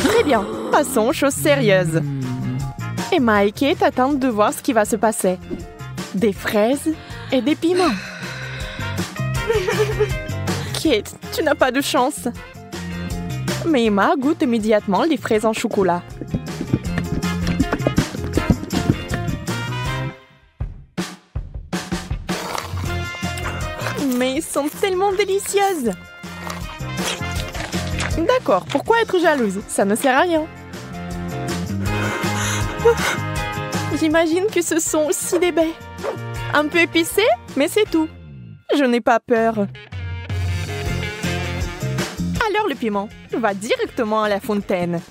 Très bien, passons aux choses sérieuses. Emma et Kate attendent de voir ce qui va se passer. Des fraises et des piments. Kate, tu n'as pas de chance. Mais Emma goûte immédiatement les fraises en chocolat. Mais elles sont tellement délicieuses. D'accord, pourquoi être jalouse? Ça ne sert à rien. J'imagine que ce sont aussi des baies. Un peu épicées, mais c'est tout. Je n'ai pas peur. Alors le piment va directement à la fontaine.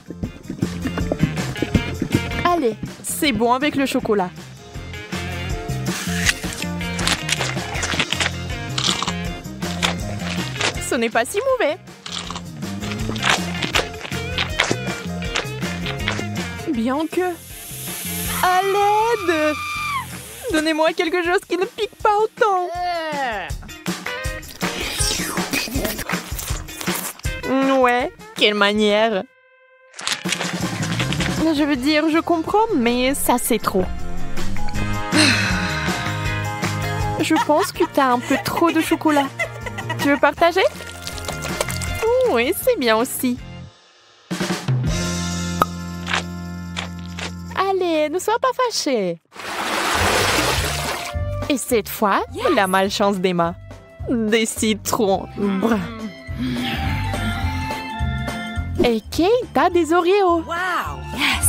Allez, c'est bon avec le chocolat. Ce n'est pas si mauvais. Bien que... À l'aide! Donnez-moi quelque chose qui ne pique pas autant. Ouais, quelle manière. Je veux dire, je comprends, mais ça c'est trop. Je pense que t'as un peu trop de chocolat. Tu veux partager? Oui, c'est bien aussi. Allez, ne sois pas fâchée. Et cette fois, la malchance d'Emma. Des citrons. Brr. Et Kate a des Oreos. Wow! Yes!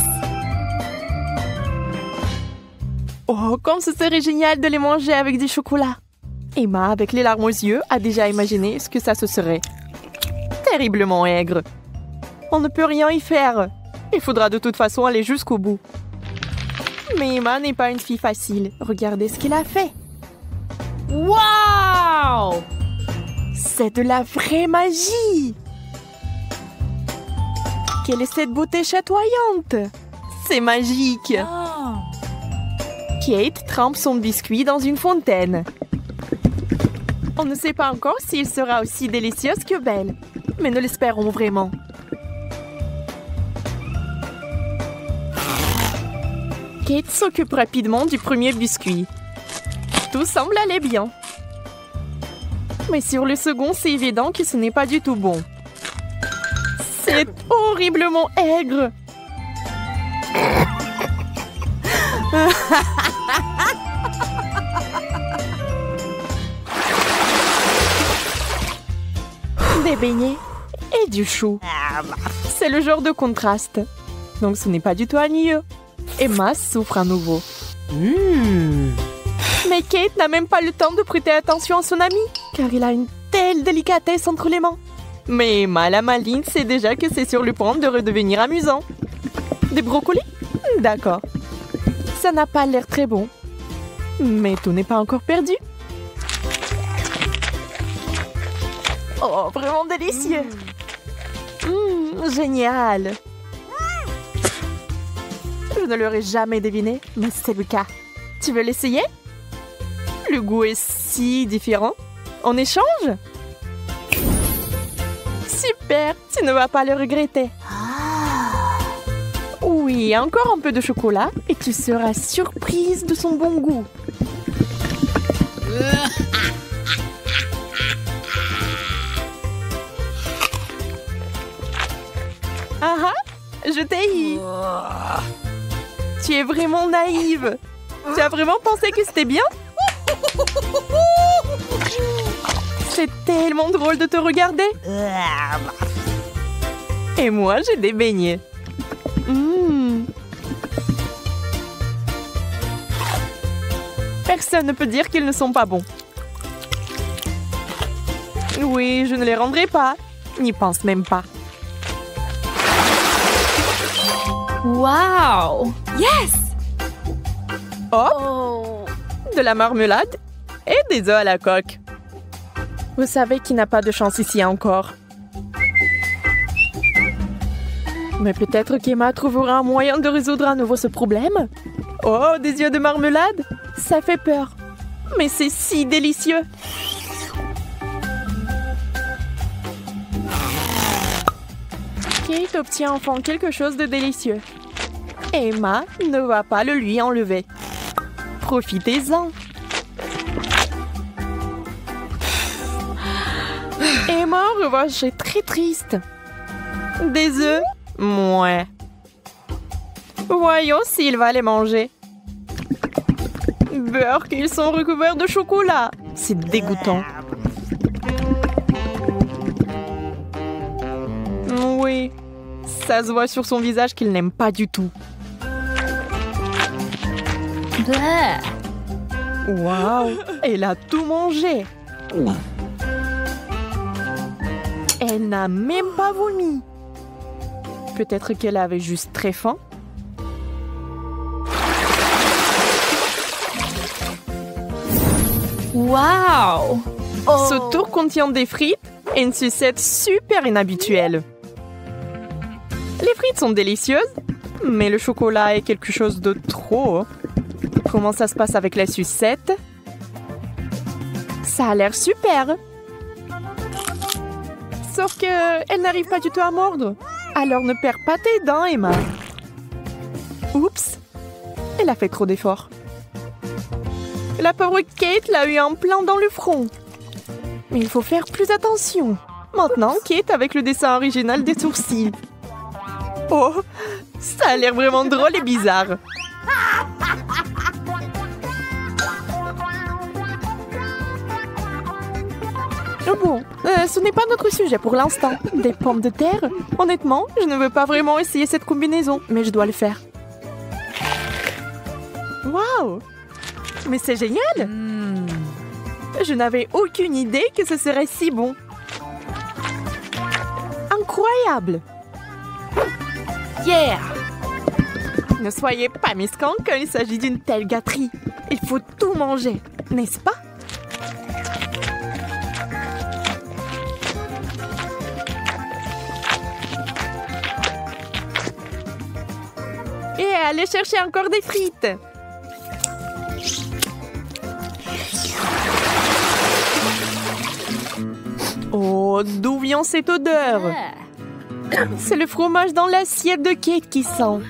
Oh, comme ce serait génial de les manger avec du chocolat. Emma, avec les larmes aux yeux, a déjà imaginé ce que ça se serait. Terriblement aigre. On ne peut rien y faire. Il faudra de toute façon aller jusqu'au bout. Mais Emma n'est pas une fille facile. Regardez ce qu'elle a fait. Wow! C'est de la vraie magie! Quelle est cette beauté chatoyante? C'est magique! Oh. Kate trempe son biscuit dans une fontaine. On ne sait pas encore s'il sera aussi délicieux que belle, mais nous l'espérons vraiment. Kate s'occupe rapidement du premier biscuit. Tout semble aller bien. Mais sur le second, c'est évident que ce n'est pas du tout bon. C'est horriblement aigre. Des beignets et du chou. C'est le genre de contraste. Donc ce n'est pas du tout ennuyeux. Emma souffre à nouveau. Mais Kate n'a même pas le temps de prêter attention à son ami, car il a une telle délicatesse entre les mains. Mais Emma, la maligne, sait déjà que c'est sur le point de redevenir amusant. Des brocolis? D'accord. Ça n'a pas l'air très bon. Mais tout n'est pas encore perdu. Oh, vraiment délicieux. Génial. Je ne l'aurais jamais deviné, mais c'est le cas. Tu veux l'essayer? Le goût est si différent. On échange? Super, tu ne vas pas le regretter. Oui, encore un peu de chocolat et tu seras surprise de son bon goût. Ah ah, je t'ai eu. Tu es vraiment naïve. Tu as vraiment pensé que c'était bien? C'est tellement drôle de te regarder. Et moi, j'ai des beignets. Personne ne peut dire qu'ils ne sont pas bons. Oui, je ne les rendrai pas. N'y pense même pas. Wow! Yes! Hop! Oh! De la marmelade et des œufs à la coque. Vous savez qu'il n'a pas de chance ici encore. Mais peut-être qu'Emma trouvera un moyen de résoudre à nouveau ce problème. Oh, des œufs de marmelade? Ça fait peur. Mais c'est si délicieux. Kate obtient enfin quelque chose de délicieux. Emma ne va pas le lui enlever. Profitez-en. Emma, en revanche, est très triste. Des œufs? Mouais. Voyons s'il va les manger. Beurre qu'ils sont recouverts de chocolat. C'est dégoûtant. Oui, ça se voit sur son visage qu'il n'aime pas du tout. Waouh, elle a tout mangé. Elle n'a même pas vomi. Peut-être qu'elle avait juste très faim. Wow! Ce tour contient des frites et une sucette super inhabituelle. Les frites sont délicieuses, mais le chocolat est quelque chose de trop. Comment ça se passe avec la sucette? Ça a l'air super. Sauf que elle n'arrive pas du tout à mordre. Alors ne perds pas tes dents, Emma. Oups, elle a fait trop d'efforts. La pauvre Kate l'a eu en plein dans le front. Mais il faut faire plus attention. Maintenant, Kate avec le dessin original des sourcils. Oh, ça a l'air vraiment drôle et bizarre. Bon, ce n'est pas notre sujet pour l'instant. Des pommes de terre? Honnêtement, je ne veux pas vraiment essayer cette combinaison, mais je dois le faire. Waouh! Mais c'est génial! Je n'avais aucune idée que ce serait si bon. Incroyable! Yeah! Ne soyez pas mesquins quand il s'agit d'une telle gâterie. Il faut tout manger, n'est-ce pas? Et allez chercher encore des frites. Oh, d'où vient cette odeur? C'est le fromage dans l'assiette de Kate qui sent.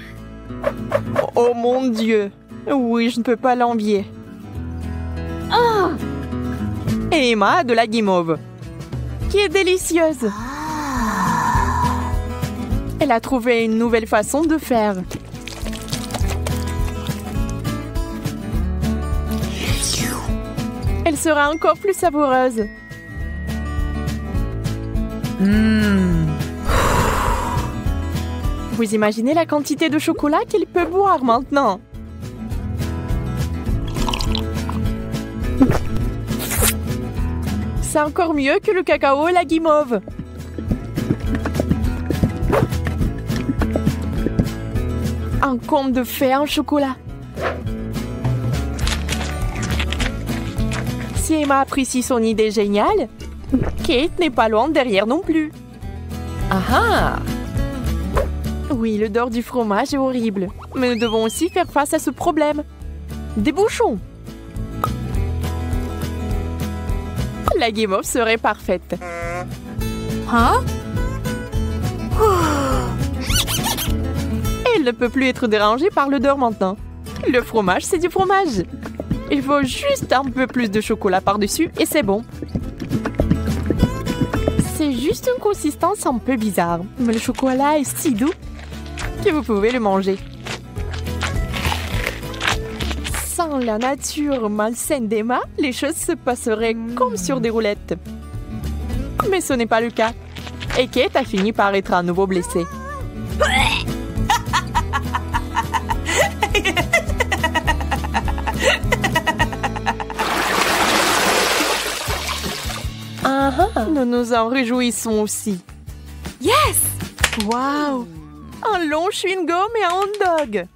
Oh mon Dieu. Oui, je ne peux pas l'envier. Et Emma a de la guimauve, qui est délicieuse. Elle a trouvé une nouvelle façon de faire. Elle sera encore plus savoureuse. Vous imaginez la quantité de chocolat qu'elle peut boire maintenant? C'est encore mieux que le cacao et la guimauve. Un conte de fées en chocolat. Si Emma apprécie son idée géniale, Kate n'est pas loin derrière non plus. Ah ah! Oui, l'odeur du fromage est horrible, mais nous devons aussi faire face à ce problème. Des bouchons! La guimauve serait parfaite. Hein? Elle ne peut plus être dérangée par l'odeur maintenant. Le fromage, c'est du fromage. Il faut juste un peu plus de chocolat par-dessus et c'est bon. C'est juste une consistance un peu bizarre, mais le chocolat est si doux que vous pouvez le manger. Sans la nature malsaine d'Emma, les choses se passeraient comme sur des roulettes. Mais ce n'est pas le cas. Et Kate a fini par être à nouveau blessée. Nous nous en réjouissons aussi. Yes! Waouh! Un long chewing-gum et un hot dog.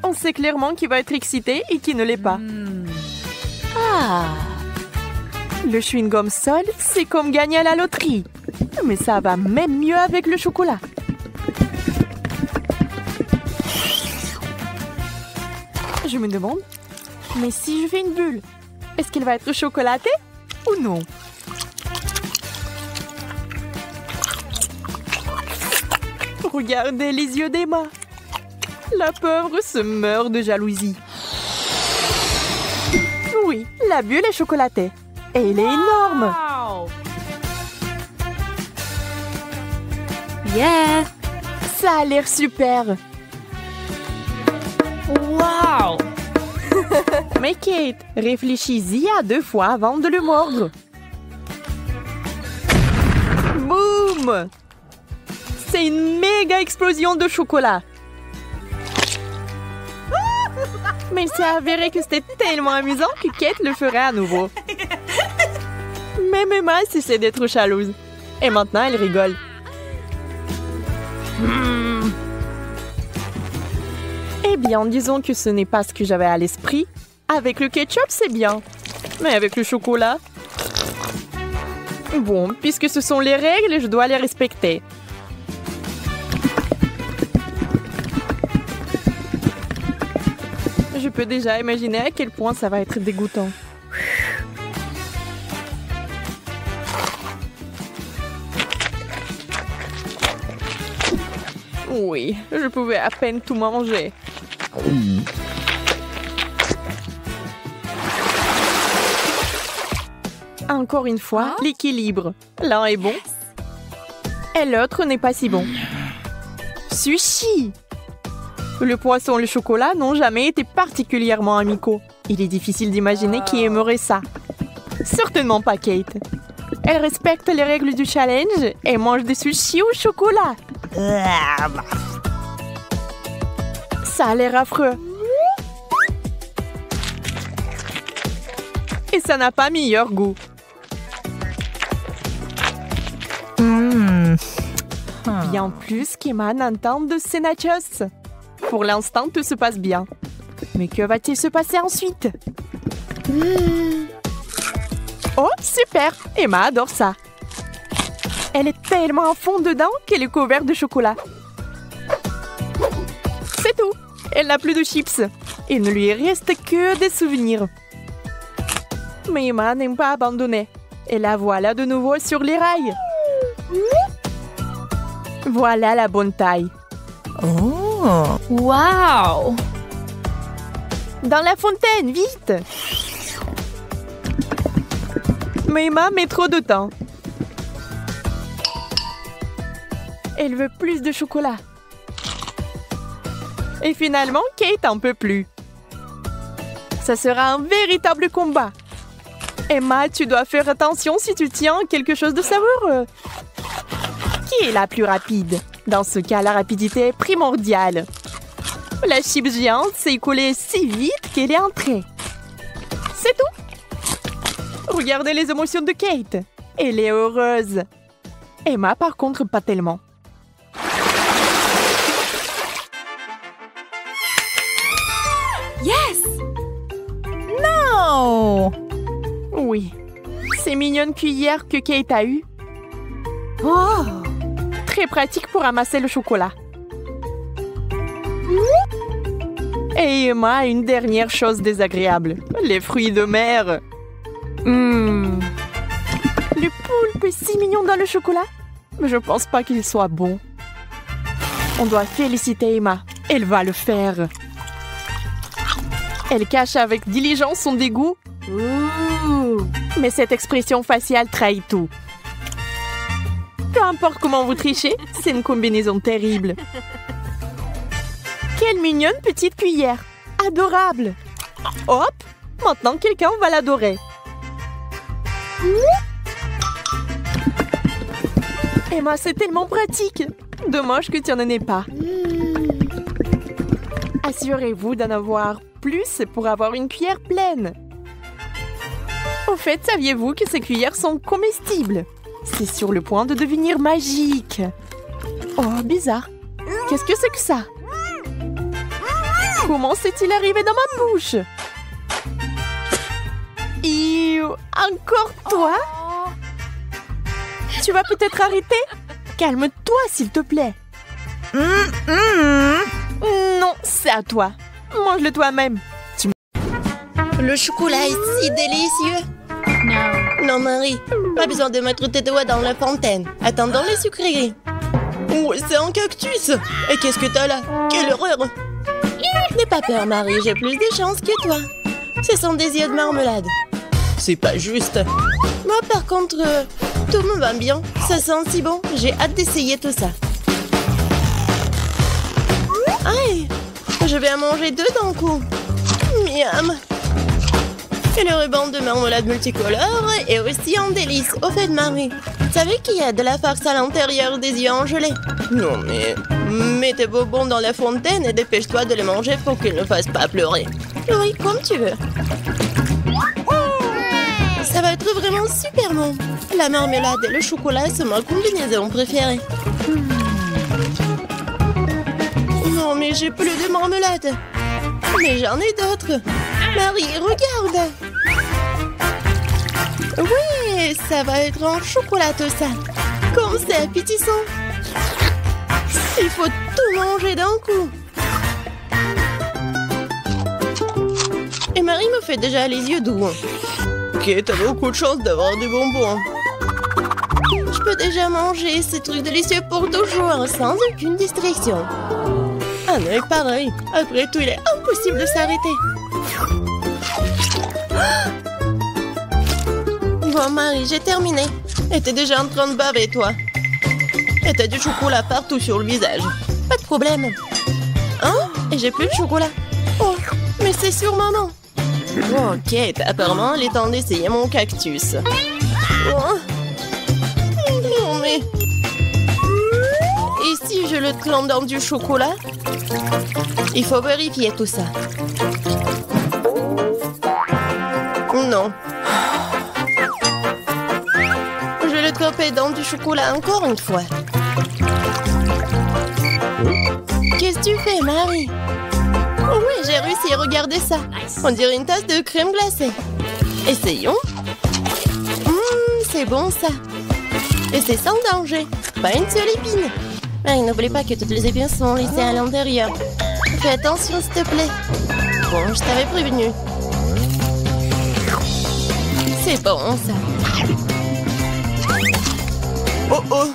On sait clairement qui va être excité et qui ne l'est pas. Le chewing-gum seul, c'est comme gagner à la loterie. Mais ça va même mieux avec le chocolat. Je me demande, mais si je fais une bulle, est-ce qu'elle va être chocolatée ou non? Regardez les yeux d'Emma. La pauvre se meurt de jalousie. Oui, la bulle est chocolatée. Et elle est énorme. Wow. Yeah. Ça a l'air super. Wow. Mais Kate, réfléchis-y à 2 fois avant de le mordre. Boum! C'est une méga explosion de chocolat. Mais il s'est avéré que c'était tellement amusant que Kate le ferait à nouveau. Même Emma cessait d'être jalouse. Et maintenant, elle rigole. Eh bien, disons que ce n'est pas ce que j'avais à l'esprit. Avec le ketchup, c'est bien. Mais avec le chocolat... Bon, puisque ce sont les règles, je dois les respecter. Je peux déjà imaginer à quel point ça va être dégoûtant. Oui, je pouvais à peine tout manger. Encore une fois, l'équilibre. L'un est bon et l'autre n'est pas si bon. Sushi! Le poisson et le chocolat n'ont jamais été particulièrement amicaux. Il est difficile d'imaginer qui aimerait ça. Certainement pas Kate. Elle respecte les règles du challenge et mange des sushis au chocolat. Ça a l'air affreux. Et ça n'a pas meilleur goût. Bien plus qu'Emma n'entend de ces nachos. Pour l'instant, tout se passe bien. Mais que va-t-il se passer ensuite? Oh, super! Emma adore ça. Elle est tellement à fond dedans qu'elle est couverte de chocolat. C'est tout. Elle n'a plus de chips. Il ne lui reste que des souvenirs. Mais Emma n'aime pas abandonner. Et la voilà de nouveau sur les rails. Voilà la bonne taille. Oh. Wow. Dans la fontaine, vite! Mais Emma met trop de temps. Elle veut plus de chocolat. Et finalement, Kate en peut plus. Ça sera un véritable combat. Emma, tu dois faire attention si tu tiens quelque chose de savoureux. Qui est la plus rapide? Dans ce cas, la rapidité est primordiale. La chips géante s'est écoulée si vite qu'elle est entrée. C'est tout. Regardez les émotions de Kate. Elle est heureuse. Emma, par contre, pas tellement. Yes. Non! Oui. Ces mignonnes cuillères que Kate a eues. Oh! Très pratique pour ramasser le chocolat. Et Emma a une dernière chose désagréable. Les fruits de mer. Le poulpe est si mignon dans le chocolat. Mais je pense pas qu'il soit bon. On doit féliciter Emma. Elle va le faire. Elle cache avec diligence son dégoût. Mais cette expression faciale trahit tout. Peu importe comment vous trichez, c'est une combinaison terrible. Quelle mignonne petite cuillère. Adorable. Hop, maintenant quelqu'un va l'adorer. Emma, c'est tellement pratique. Dommage que tu n'en aies pas. Assurez-vous d'en avoir plus pour avoir une cuillère pleine. Au fait, saviez-vous que ces cuillères sont comestibles? C'est sur le point de devenir magique. Oh, bizarre. Qu'est-ce que c'est que ça? Comment s'est-il arrivé dans ma bouche? Encore toi? Tu vas peut-être arrêter? Calme-toi, s'il te plaît. Non, c'est à toi. Mange-le toi-même. Le chocolat est si délicieux. No. Non, Marie, pas besoin de mettre tes doigts dans la fontaine. Attendons les sucreries. Oh, c'est un cactus. Et qu'est-ce que t'as là? Quelle horreur! N'aie pas peur, Marie, j'ai plus de chance que toi. Ce sont des yeux de marmelade. C'est pas juste. Moi, par contre, tout me va bien. Ça sent si bon. J'ai hâte d'essayer tout ça. Aïe! Je vais en manger deux d'un coup. Miam! Et le ruban de marmelade multicolore est aussi un délice. Au fait, Marie, tu savais qu'il y a de la farce à l'intérieur des yeux en gelée? Non, mais mets tes bonbons dans la fontaine et dépêche-toi de les manger pour qu'ils ne fassent pas pleurer. Oui, comme tu veux. Ça va être vraiment super bon. La marmelade et le chocolat sont ma combinaison préférée. Non, mais j'ai plus de marmelade. Mais j'en ai d'autres. Marie, regarde. Oui, ça va être en chocolat tout ça. Comme c'est appétissant. Il faut tout manger d'un coup. Et Marie me fait déjà les yeux doux. Ok, t'as beaucoup de chance d'avoir des bonbons. Je peux déjà manger ces trucs délicieux pour toujours, sans aucune distraction. Un œil pareil. Après tout, il est impossible de s'arrêter. Bon, Marie, j'ai terminé. Et t'es déjà en train de baver, toi. Et t'as du chocolat partout sur le visage. Pas de problème. Hein? Et j'ai plus de chocolat. Oh, mais c'est sûrement non. Ok, apparemment, il est temps d'essayer mon cactus. Oh. Non, mais... Et si je le trempe dans du chocolat? Il faut vérifier tout ça. Non. Je vais le tremper dans du chocolat encore une fois. Qu'est-ce que tu fais, Marie? Oh oui, j'ai réussi, regardez ça. On dirait une tasse de crème glacée. Essayons. C'est bon ça. Et c'est sans danger. Pas une seule épine. Marie, n'oublie pas que toutes les épines sont laissées à l'intérieur. Fais attention, s'il te plaît. Bon, je t'avais prévenu. C'est bon, ça. Oh, oh.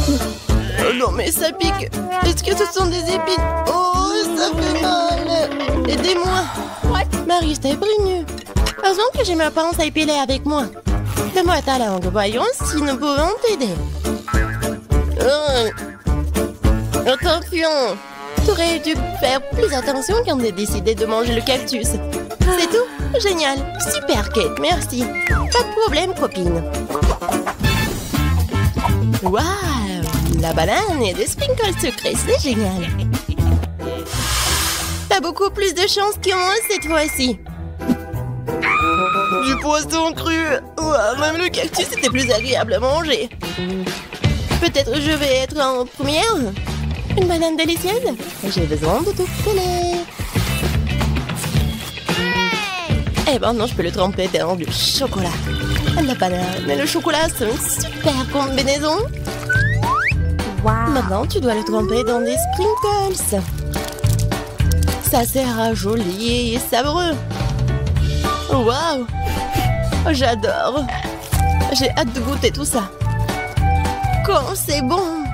Oh non, mais ça pique. Est-ce que ce sont des épines? Oh, ça fait mal. Aidez-moi. Marie, je t'avais prévenu. Heureusement que j'ai ma pince à épiler avec moi. Donne-moi ta langue. Voyons si nous pouvons t'aider. Attention. Tu aurais dû faire plus attention quand j'ai décidé de manger le cactus. C'est tout? Génial. Super, Kate. Merci. Pas de problème, copine. Waouh! La banane et des sprinkles sucrés, c'est génial. T'as beaucoup plus de chance que moi cette fois-ci. Du poisson cru. Ouah, même le cactus était plus agréable à manger. Peut-être je vais être en première. Une banane délicieuse. J'ai besoin de tout coller. Eh ben non, je peux le tremper dans du chocolat. La banane et le chocolat sont une super combinaison. Wow. Maintenant, tu dois le tremper dans des sprinkles. Ça sera joli et savoureux. Waouh! J'adore. J'ai hâte de goûter tout ça. Quand c'est bon!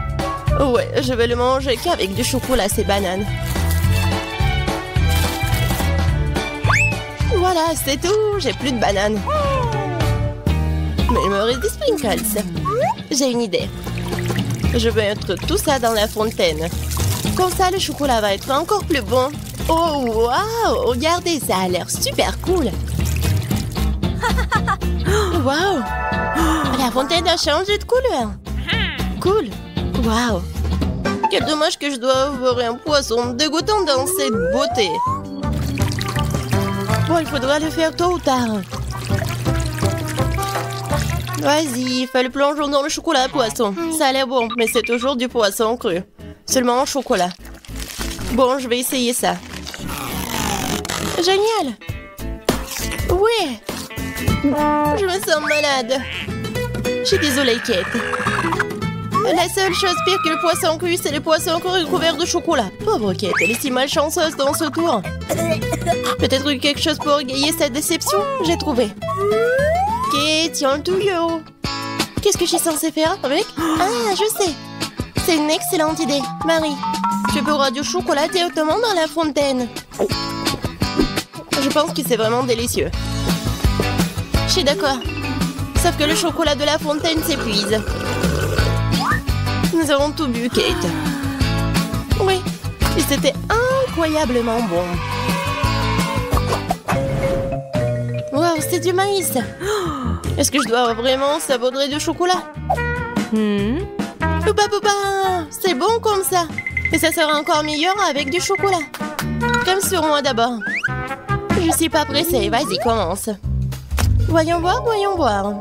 Ouais, je vais le manger qu'avec du chocolat, ces bananes. Voilà, c'est tout. J'ai plus de bananes. Mais il me reste des sprinkles. J'ai une idée. Je vais mettre tout ça dans la fontaine. Comme ça, le chocolat va être encore plus bon. Oh, waouh! Regardez, ça a l'air super cool. Waouh! La fontaine a changé de couleur. Cool. Waouh! Quel dommage que je dois avoir un poisson dégoûtant dans cette beauté. Bon, il faudra le faire tôt ou tard. Vas-y, fais le plongeon dans le chocolat poisson. Ça a l'air bon, mais c'est toujours du poisson cru. Seulement en chocolat. Bon, je vais essayer ça. Génial! Oui! Je me sens malade. Je suis désolée, Kate. La seule chose pire que le poisson cru, c'est le poisson cru couvert de chocolat. Pauvre Kate, elle est si malchanceuse dans ce tour. Peut-être quelque chose pour égayer cette déception? J'ai trouvé. Kate, tiens le tuyau. Qu'est-ce que je suis censée faire avec? Ah, je sais. C'est une excellente idée. Marie, tu pourras du chocolat directement dans la fontaine. Je pense que c'est vraiment délicieux. Je suis d'accord. Sauf que le chocolat de la fontaine s'épuise. Nous avons tout bu, Kate. Oui, et c'était incroyablement bon. Wow, c'est du maïs. Est-ce que je dois vraiment saupoudrer du chocolat? Poupa poupa, c'est bon comme ça. Et ça sera encore meilleur avec du chocolat. Comme sur moi d'abord. Je suis pas pressée, vas-y, commence. Voyons voir, voyons voir.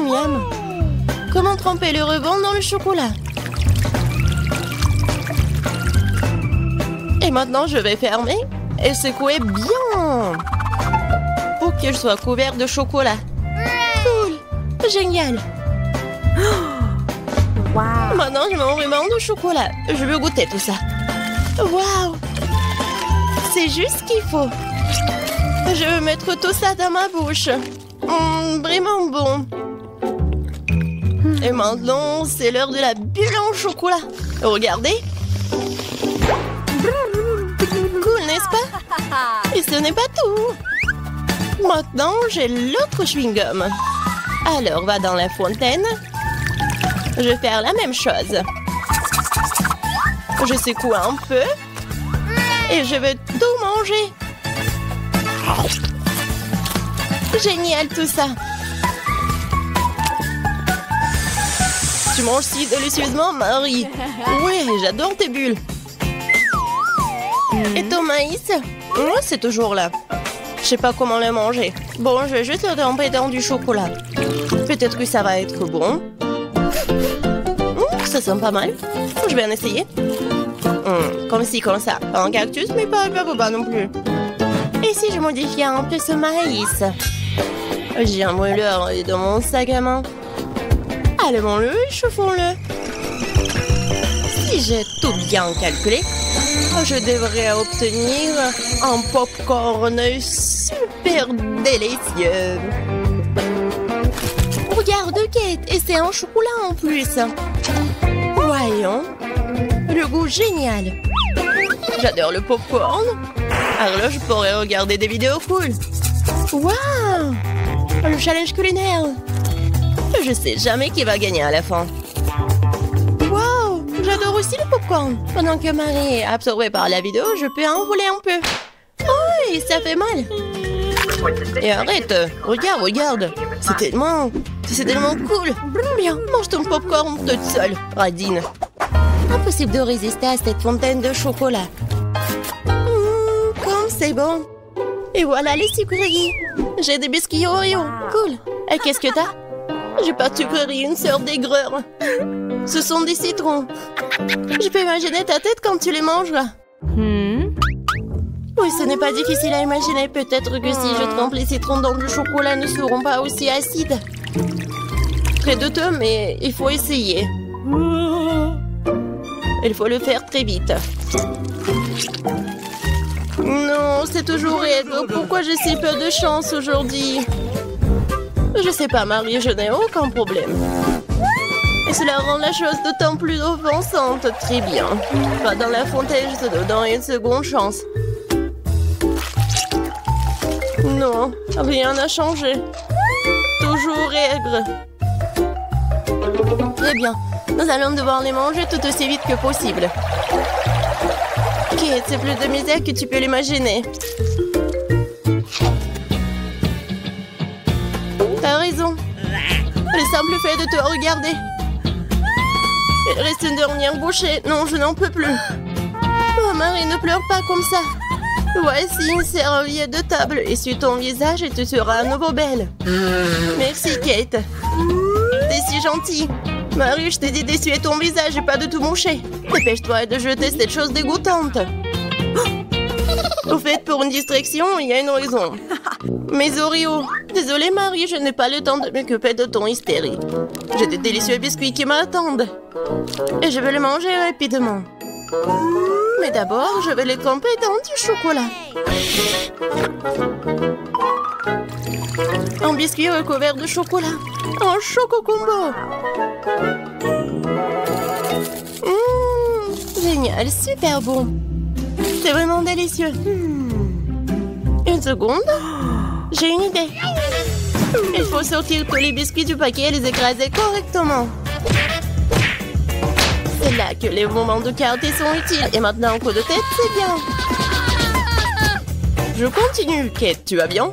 Miam. Comment tremper le rebond dans le chocolat? Et maintenant, je vais fermer et secouer bien pour que je sois couvert de chocolat. Cool, génial. Wow. Maintenant, je mets un ruban de chocolat. Je veux goûter tout ça. Waouh, c'est juste ce qu'il faut. Je veux mettre tout ça dans ma bouche. Vraiment bon. Et maintenant, c'est l'heure de la bulle en chocolat. Regardez. Cool, n'est-ce pas? Et ce n'est pas tout. Maintenant, j'ai l'autre chewing-gum. Alors, va dans la fontaine. Je vais faire la même chose. Je secoue un peu. Et je vais tout manger. Génial tout ça. Tu manges si délicieusement, Marie. Oui, j'adore tes bulles. Et ton maïs? Moi, c'est toujours là. Je sais pas comment le manger. Bon, je vais juste le tremper dans du chocolat. Peut-être que ça va être bon. Ça sent pas mal. Je vais en essayer. Comme ci, comme ça. Pas un cactus, mais pas non plus. Et si je modifiais un peu ce maïs? J'ai un mouleur dans mon sac à main. Allumons-le et chauffons-le. Si j'ai tout bien calculé, je devrais obtenir un popcorn super délicieux. Regarde, Kate, et c'est un chocolat en plus. Voyons, le goût génial. J'adore le popcorn. Alors je pourrais regarder des vidéos cool. Waouh, le challenge culinaire. Je sais jamais qui va gagner à la fin. Waouh, j'adore aussi le popcorn. Pendant que Marie est absorbée par la vidéo, je peux en voler un peu. Oh, ça fait mal. Et arrête, regarde. C'est tellement cool. Bien, mange ton popcorn toute seule, radine. Impossible de résister à cette fontaine de chocolat. Comme c'est bon. Et voilà les sucreries. J'ai des biscuits Oreo. Cool. Et qu'est-ce que t'as? J'ai pas de sucrerie, une sœur d'aigreur. Ce sont des citrons. Je peux imaginer ta tête quand tu les mangeras. Oui, ce n'est pas difficile à imaginer. Peut-être que si je trempe les citrons dans du chocolat, ne seront pas aussi acides. Très douteux, mais il faut essayer. Il faut le faire très vite. Non, c'est toujours aigre. Pourquoi j'ai si peu de chance aujourd'hui? Je sais pas, Marie, je n'ai aucun problème. Et cela rend la chose d'autant plus offensante. Très bien. Va dans la fontaine, je te donne une seconde chance. Non, rien n'a changé. Toujours aigre. Très bien. Nous allons devoir les manger tout aussi vite que possible. Kate, c'est plus de misère que tu peux l'imaginer. T'as raison. Le simple fait de te regarder. Il reste une dernière bouchée. Non, je n'en peux plus. Oh, Marie, ne pleure pas comme ça. Voici une serviette de table. Essuie ton visage et tu seras à nouveau belle. Merci, Kate. T'es si gentille. Marie, je t'ai dit d'essuyer ton visage et pas de tout moucher. Dépêche-toi de jeter cette chose dégoûtante. Au fait, pour une distraction, il y a une raison. Mes Oreos. Désolée, Marie, je n'ai pas le temps de m'occuper de ton hystérie. J'ai des délicieux biscuits qui m'attendent. Et je vais les manger rapidement. Mais d'abord, je vais les tremper dans du chocolat. Un biscuit recouvert de chocolat. Un choco combo. Génial, super bon. C'est vraiment délicieux. Une seconde. J'ai une idée. Il faut sortir tous les biscuits du paquet et les écraser correctement. C'est là que les moments de clarté sont utiles. Et maintenant, un coup de tête, c'est bien. Je continue. Kate, tu vas bien?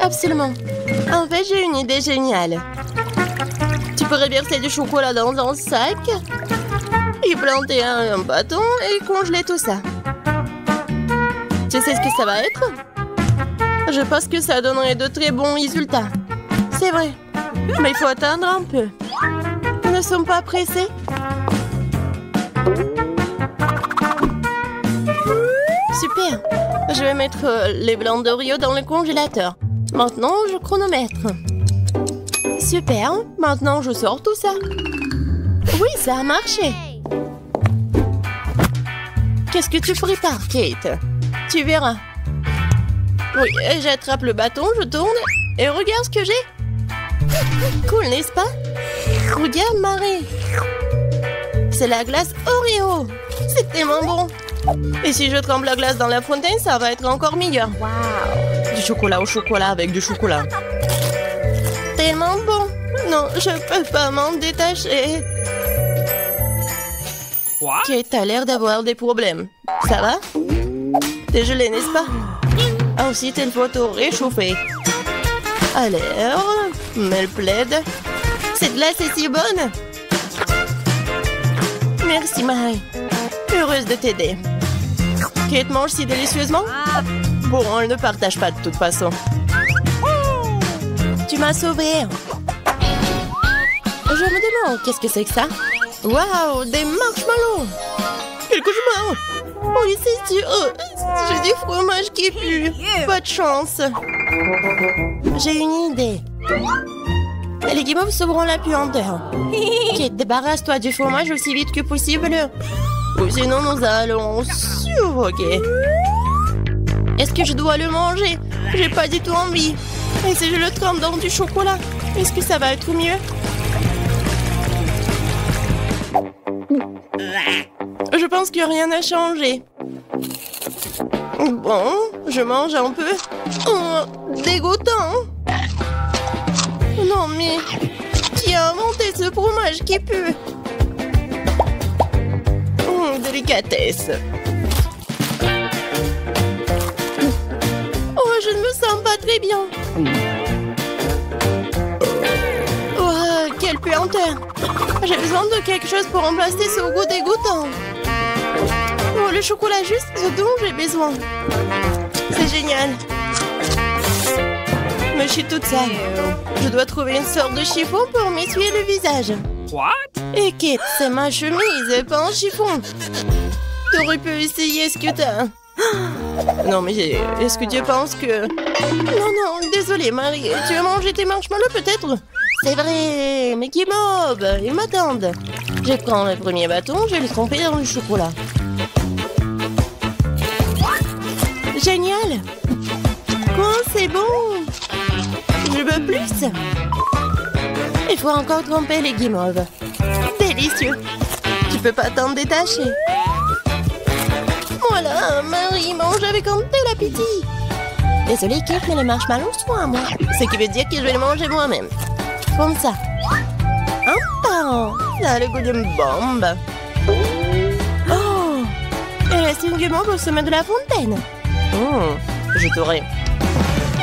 Absolument. En fait, j'ai une idée géniale. Tu pourrais verser du chocolat dans un sac, y planter un bâton et congeler tout ça. Tu sais ce que ça va être? Je pense que ça donnerait de très bons résultats. C'est vrai. Mais il faut attendre un peu. Nous ne sommes pas pressés. Super. Je vais mettre les blancs d'Oreo dans le congélateur. Maintenant, je chronomètre. Super. Maintenant, je sors tout ça. Oui, ça a marché. Qu'est-ce que tu prépares, Kate? Tu verras. Oui, j'attrape le bâton, je tourne et regarde ce que j'ai. Cool, n'est-ce pas? Regarde, Marie. C'est la glace Oreo. C'est tellement bon. Et si je trempe la glace dans la fontaine, ça va être encore meilleur. Wow. Du chocolat au chocolat avec du chocolat. Tellement bon. Non, je peux pas m'en détacher. What? Kate a l'air d'avoir des problèmes. Ça va? T'es gelé, n'est-ce pas? Ensuite, il faut tout réchauffer. Alors, mets le plaid. Cette glace est si bonne. Merci, Marie. Heureuse de t'aider. Kate mange si délicieusement. Bon, elle ne partage pas de toute façon. Tu m'as sauvée. Je me demande, qu'est-ce que c'est que ça? Waouh, des marshmallows. Quel cauchemar. Oui, c'est sûr. J'ai du fromage qui pue. Pas de chance. J'ai une idée. Les guimauves sauveront la puanteur. Kate, débarrasse-toi du fromage aussi vite que possible. Ou sinon, nous allons suffoquer. Est-ce que je dois le manger? J'ai pas du tout envie. Et si je le trempe dans du chocolat, est-ce que ça va être mieux? Je pense que rien n'a changé. Bon, je mange un peu. Oh, dégoûtant. Non mais, qui a inventé ce fromage qui pue? Délicatesse. Oh, je ne me sens pas très bien. Oh, quelle puanteur. J'ai besoin de quelque chose pour remplacer ce goût dégoûtant. Oh, le chocolat juste ce dont j'ai besoin. C'est génial. Mais je suis toute sale. Je dois trouver une sorte de chiffon pour m'essuyer le visage. What? Et Kate, c'est ma chemise, pas un chiffon. T'aurais pu essayer ce que t'as. Non, mais est-ce que tu penses que... Non, désolée, Marie. Tu as mangé tes marshmallows, peut-être? C'est vrai, mais qui mob, ils m'attendent. Je prends le premier bâton, je vais le tremper dans le chocolat. Génial. Quoi, c'est bon. Je veux plus. Il faut encore tremper les guimauves. Délicieux. Tu peux pas t'en détacher. Voilà, Marie mange avec un tel appétit. Désolée, Kate, mais les marshmallows sont à moi. Ce qui veut dire que je vais les manger moi-même. Comme ça. Un pan. Ça a le goût d'une bombe. Oh. Il reste une guimauve au sommet de la fontaine. Je t'aurai.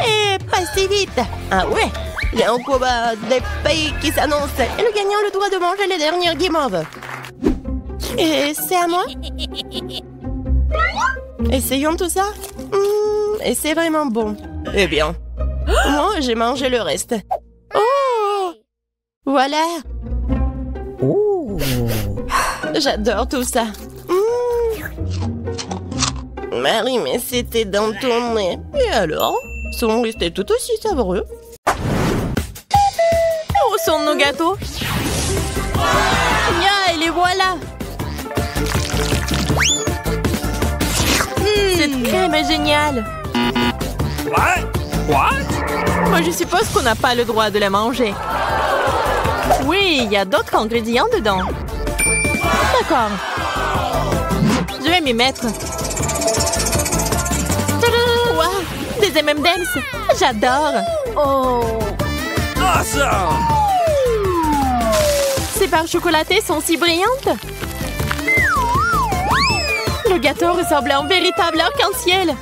Et pas si vite. Ah ouais. Il y a un combat des pays qui s'annonce. Et le gagnant a le droit de manger les dernières guimauves. Et c'est à moi. Essayons tout ça. Et c'est vraiment bon. Eh bien, moi, j'ai mangé le reste. Oh! Voilà. Oh! J'adore tout ça. Marie, mais c'était dans ton nez. Et alors? Sont restés tout aussi savoureux. Où sont nos gâteaux? Ya, et les voilà! Cette crème est géniale! What? Moi, je suppose qu'on n'a pas le droit de la manger. Oui, Oui, il y a d'autres ingrédients dedans. D'accord. Je vais m'y mettre. Wow, des M&M's. J'adore. Awesome! Ces barres chocolatées sont si brillantes. Le gâteau ressemble à un véritable arc-en-ciel.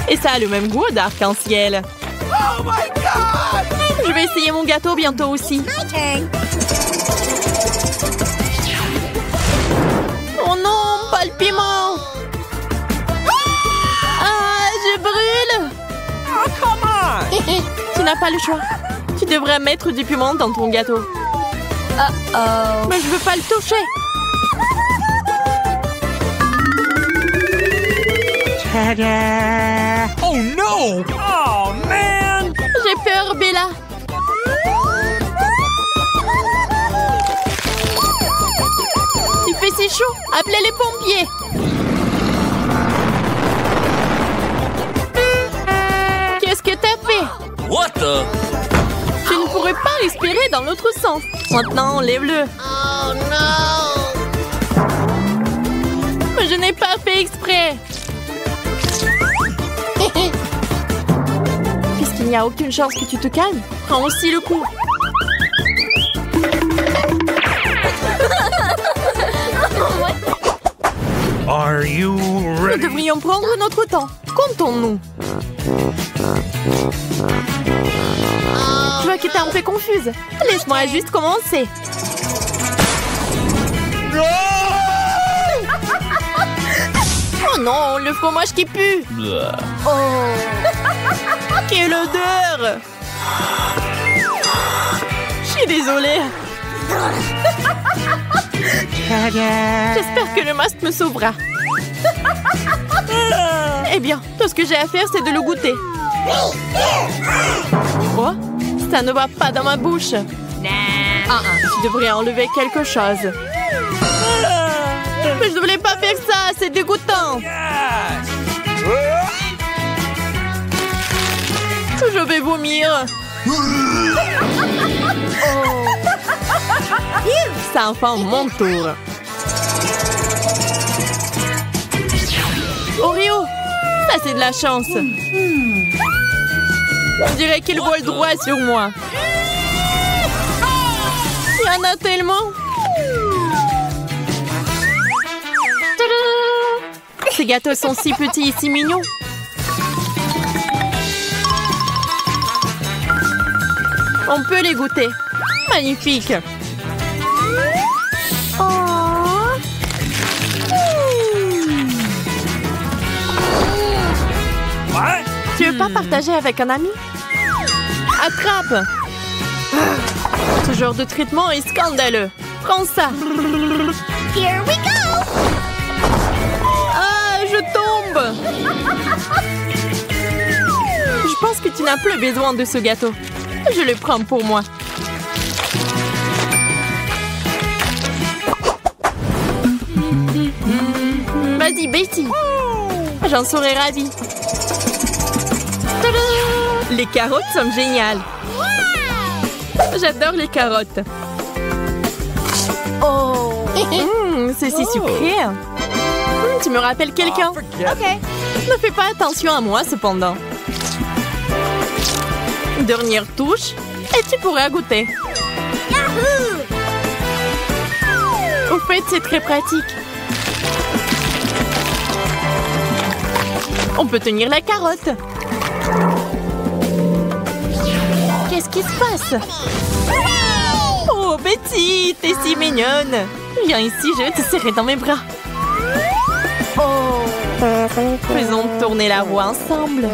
Et ça a le même goût d'arc-en-ciel. Oh my God! Je vais essayer mon gâteau bientôt aussi. Oh non, pas le piment! Ah, je brûle! Oh, come on! Tu n'as pas le choix. Tu devrais mettre du piment dans ton gâteau. Uh-oh. Mais je veux pas le toucher. Ta-da! Oh no! Oh man! J'ai peur, Bella. Il fait si chaud. Appelez les pompiers. Qu'est-ce que t'as fait? What the? Tu ne pourrais pas respirer dans l'autre sens. Maintenant, enlève-le. Oh non! Mais je n'ai pas fait exprès. Puisqu'il n'y a aucune chance que tu te calmes, prends aussi le coup. Are you Nous ready? devrions prendre notre temps. Comptons-nous. Je vois que t'es un peu confuse. Laisse-moi juste commencer. Oh non, le fromage qui pue. Quelle odeur. Je suis désolée. J'espère que le masque me sauvera. Eh bien, tout ce que j'ai à faire, c'est de le goûter. Oh, ça ne va pas dans ma bouche. Tu devrais enlever quelque chose. Mais je ne voulais pas faire ça, c'est dégoûtant. Je vais vomir. C'est enfin mon tour. Oreo, ça c'est de la chance. On dirait qu'il vole droit sur moi. Il y en a tellement. Tadam! Ces gâteaux sont si petits et si mignons. On peut les goûter. Magnifique. What? Tu veux pas partager avec un ami? Attrape! Ce genre de traitement est scandaleux. Prends ça. Here we go! Ah, je tombe! Je pense que tu n'as plus besoin de ce gâteau. Je le prends pour moi. Vas-y, Betty. J'en serais ravie. Tadam! Les carottes sont géniales. J'adore les carottes. C'est si sucré. Tu me rappelles quelqu'un? Ok. Ne fais pas attention à moi, cependant. Dernière touche, et tu pourras goûter. Au fait, c'est très pratique. On peut tenir la carotte. Qu'est-ce qui se passe? Oh, Betty, t'es si mignonne. Viens ici, je vais te serrer dans mes bras. Faisons tourner la roue ensemble.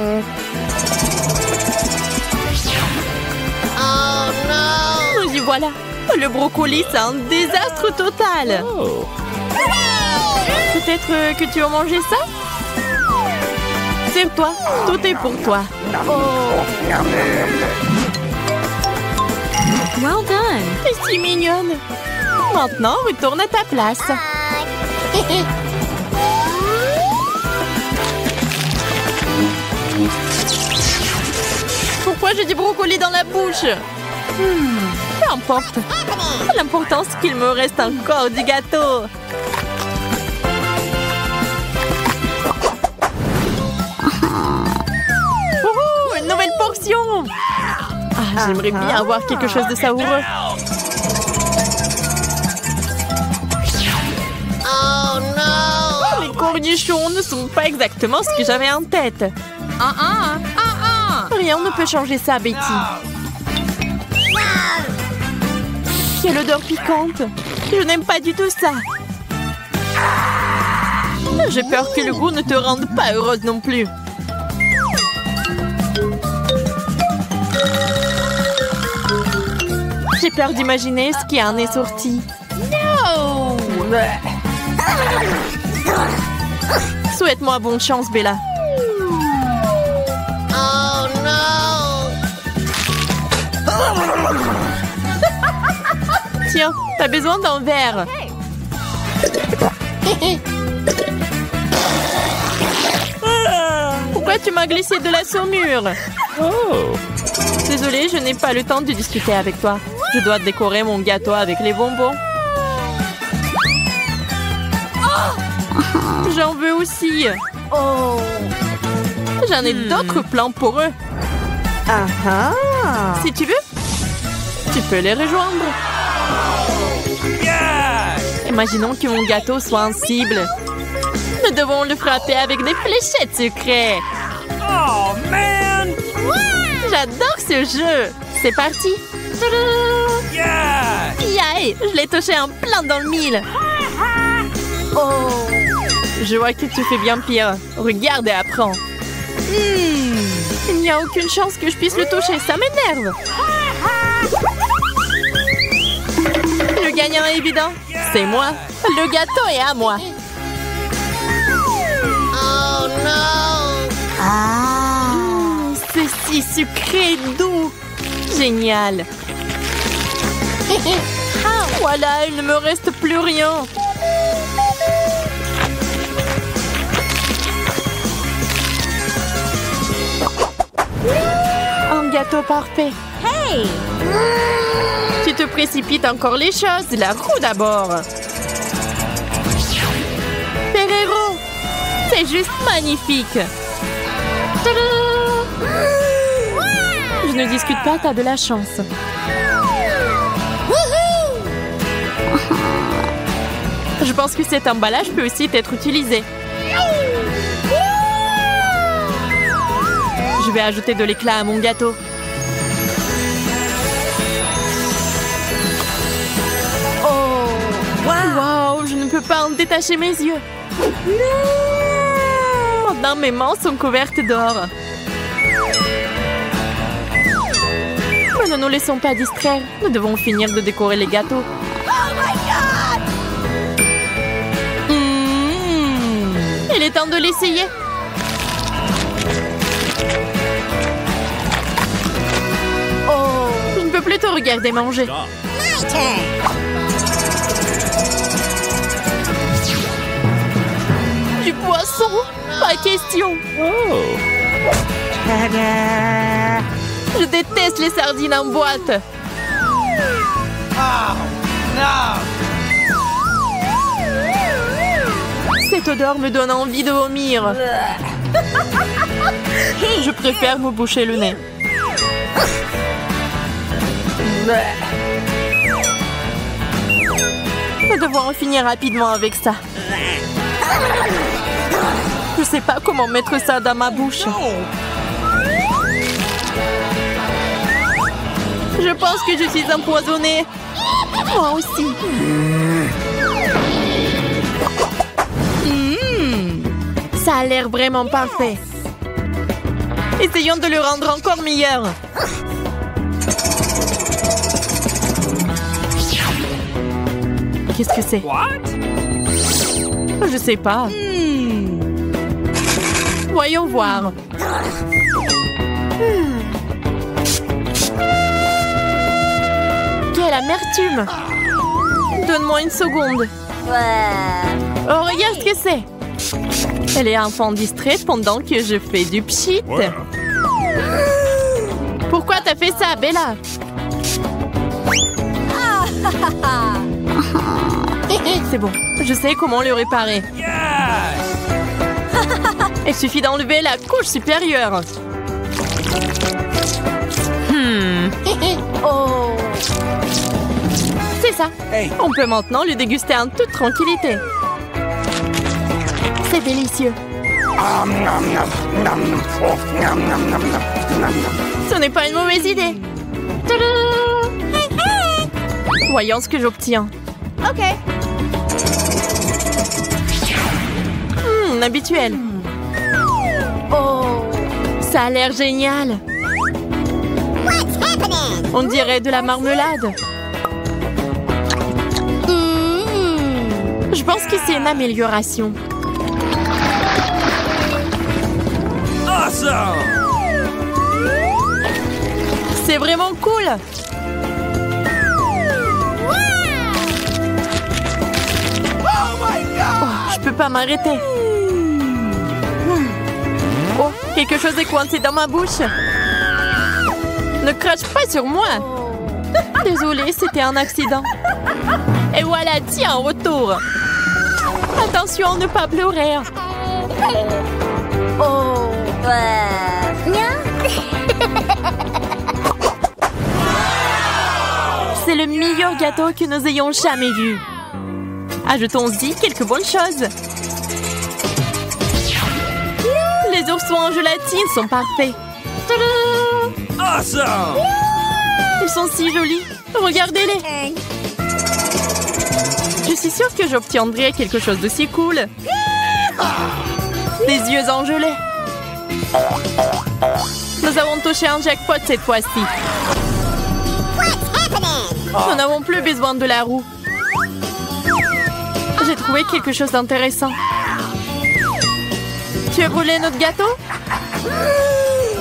Oh non! Nous y voilà. Le brocoli, c'est un désastre total. Peut-être que tu as mangé ça? Serre-toi, tout est pour toi. Well done. T'es si mignonne. Maintenant, retourne à ta place. Pourquoi Pourquoi j'ai du brocoli dans la bouche? Peu importe. L'important, c'est qu'il me reste encore du gâteau. Une nouvelle portion. J'aimerais bien avoir quelque chose de savoureux. Oh non! Les cornichons ne sont pas exactement ce que j'avais en tête. Rien ne peut changer ça, Betty. Quelle odeur piquante. Je n'aime pas du tout ça. J'ai peur que le goût ne te rende pas heureuse non plus. J'ai peur d'imaginer ce qui en est sorti. Non! Souhaite-moi bonne chance, Bella. Oh non! Tiens, t'as besoin d'un verre. Pourquoi tu m'as glissé de la saumure? Désolée, je n'ai pas le temps de discuter avec toi. Je dois décorer mon gâteau avec les bonbons. J'en veux aussi. J'en ai d'autres plans pour eux. Si tu veux, tu peux les rejoindre. Imaginons que mon gâteau soit en cible. Nous devons le frapper avec des fléchettes secrètes. Oh, man! J'adore ce jeu. C'est parti. Yeah! Yay! Je l'ai touché en plein dans le mille. Je vois que tu fais bien pire. Regarde et apprends. Il n'y a aucune chance que je puisse le toucher. Ça m'énerve. Le gagnant est évident. C'est moi. Le gâteau est à moi. Oh non! C'est si sucré et doux. Génial. Voilà, il ne me reste plus rien. Un gâteau parfait. Hey! Tu te précipites encore les choses. La roue d'abord. Ferrero! C'est juste magnifique. Tadam! Je ne discute pas, t'as de la chance. Je pense que cet emballage peut aussi être utilisé. Je vais ajouter de l'éclat à mon gâteau. Wow, je ne peux pas en détacher mes yeux. Maintenant, mes mains sont couvertes d'or. Mais ne nous laissons pas distraire. Nous devons finir de décorer les gâteaux. Il est temps de l'essayer. Je ne peux plus te regarder manger. Du poisson? Pas question. Je déteste les sardines en boîte. Cette odeur me donne envie de vomir. Je préfère me boucher le nez. Nous devons en finir rapidement avec ça. Je sais pas comment mettre ça dans ma bouche. Je pense que je suis empoisonnée. Moi aussi. Ça a l'air vraiment parfait. Essayons de le rendre encore meilleur. Qu'est-ce que c'est? Je sais pas. Voyons voir. Quelle amertume! Donne-moi une seconde. Oh, regarde ce que c'est. Elle est enfant distraite pendant que je fais du pchit. Pourquoi t'as fait ça, Bella? C'est bon, je sais comment le réparer. Yes! Il suffit d'enlever la couche supérieure. Oh! C'est ça. Hey. On peut maintenant le déguster en toute tranquillité. C'est délicieux. Ce n'est pas une mauvaise idée. Voyons ce que j'obtiens. Ok. Habituel. Oh! Ça a l'air génial. On dirait de la marmelade. Je pense que c'est une amélioration. Awesome! C'est vraiment cool. Oh, je peux pas m'arrêter. Oh, quelque chose est coincé dans ma bouche. Ne crache pas sur moi. Désolée, c'était un accident. Et voilà, tiens, en retour. Attention, ne pas pleurer. Oh! C'est le meilleur gâteau que nous ayons jamais vu. Ajoutons-y quelques bonnes choses. Les oursons en gélatine sont parfaits. Tadam! Awesome! Ils sont si jolis. Regardez-les. Je suis sûre que j'obtiendrai quelque chose de si cool. Des yeux en gelée. Nous avons touché un jackpot cette fois-ci. Nous n'avons plus besoin de la roue. J'ai trouvé quelque chose d'intéressant. Tu veux brûler notre gâteau?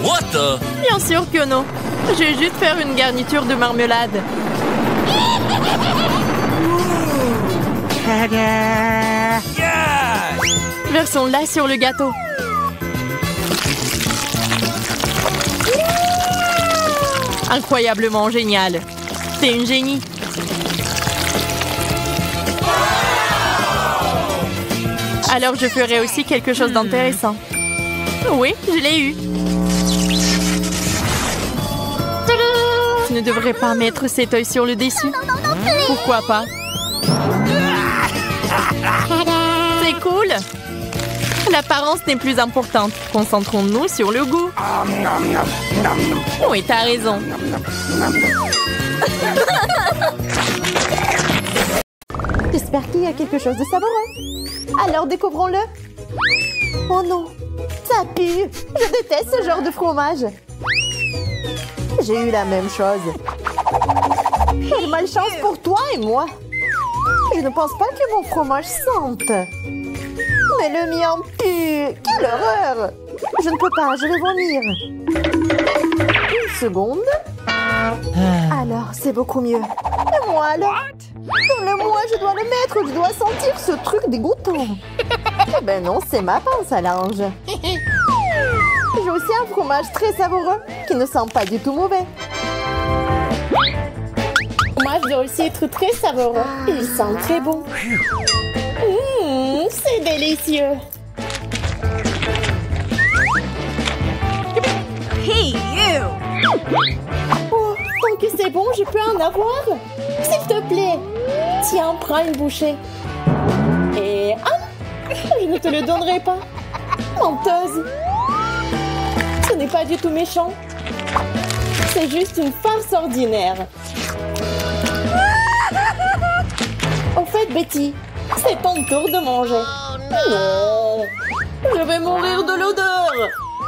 What the? Bien sûr que non. Je vais juste faire une garniture de marmelade. Yes! Versons-la sur le gâteau. Incroyablement génial. C'est une génie. Alors je ferai aussi quelque chose d'intéressant. Oui, je l'ai eu. Tu ne devrais pas mettre cet œil sur le dessus. Pourquoi pas? C'est cool. L'apparence n'est plus importante. Concentrons-nous sur le goût. Oui, t'as raison. J'espère qu'il y a quelque chose de savoureux. Alors découvrons-le. Oh non, ça pue. Je déteste ce genre de fromage. J'ai eu la même chose. Quelle malchance pour toi et moi. Je ne pense pas que mon fromage sente. Mais le mien pue. Quelle horreur. Je ne peux pas, je vais vomir. Une seconde. Alors, c'est beaucoup mieux. Et moi alors? Dans le moi, je dois le mettre, je dois sentir ce truc dégoûtant. Eh ben non, c'est ma pince à linge. J'ai aussi un fromage très savoureux qui ne sent pas du tout mauvais. Moi, je dois aussi être très savoureux. Il sent très bon. C'est délicieux. Hey, you! Oh, tant que c'est bon, je peux en avoir? S'il te plaît. Tiens, prends une bouchée. Et... ah! Je ne te le donnerai pas. Menteuse. Ce n'est pas du tout méchant. C'est juste une farce ordinaire. Au fait, Betty, c'est ton tour de manger. Non! Je vais mourir de l'odeur.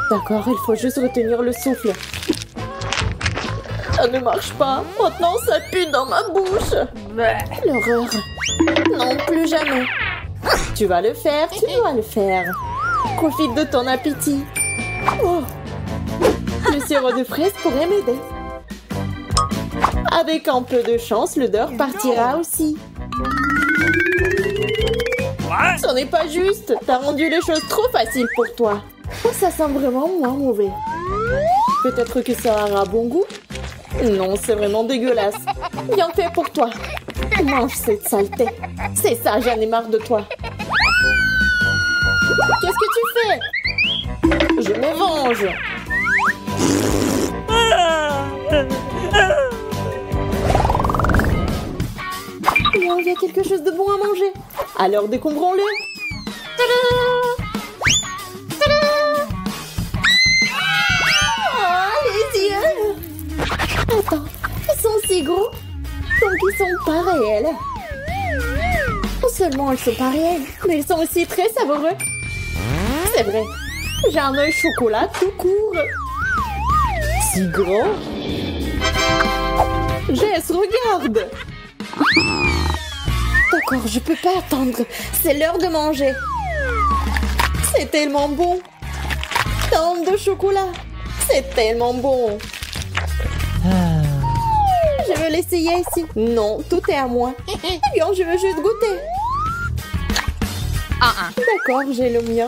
D'accord, il faut juste retenir le souffle. Ça ne marche pas. Maintenant, ça pue dans ma bouche. L'horreur. Non, plus jamais. Tu vas le faire, tu dois le faire. Profite de ton appétit. Oh. Le sirop de fraise pourrait m'aider. Avec un peu de chance, l'odeur partira aussi. What? Ce n'est pas juste. T'as rendu les choses trop faciles pour toi. Oh, ça sent vraiment moins mauvais. Peut-être que ça aura bon goût? Non, c'est vraiment dégueulasse. Bien fait pour toi. Mange cette saleté. C'est ça, j'en ai marre de toi. Qu'est-ce que tu fais? Je me venge. Bon, il y a quelque chose de bon à manger. Alors décombrons-le. Oh, les yeux! Attends, ils sont si gros. Donc ils sont pas réels. Non seulement ils sont pas réels, mais ils sont aussi très savoureux. C'est vrai. J'ai un œil chocolat tout court. Si grand. Jess, regarde. D'accord, je peux pas attendre. C'est l'heure de manger. C'est tellement bon. Tant de chocolat. C'est tellement bon. Je veux l'essayer ici. Non, tout est à moi. Eh bien, je veux juste goûter. D'accord, j'ai le mien.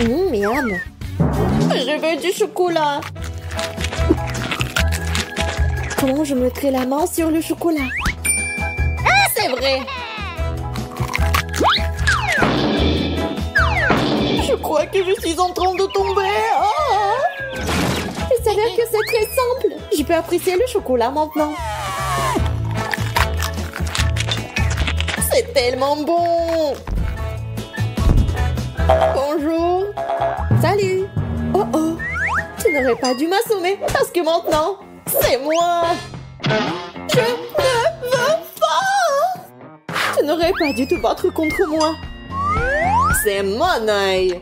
Miam. Je veux du chocolat. Comment je mettrai la main sur le chocolat? C'est vrai. Je crois que je suis en train de tomber. Oh! Il s'avère que c'est très simple. Je peux apprécier le chocolat maintenant. C'est tellement bon. Bonjour. Salut. Oh oh. Tu n'aurais pas dû m'assommer parce que maintenant, c'est moi. Je ne veux pas. Tu n'aurais pas dû te battre contre moi. C'est mon œil.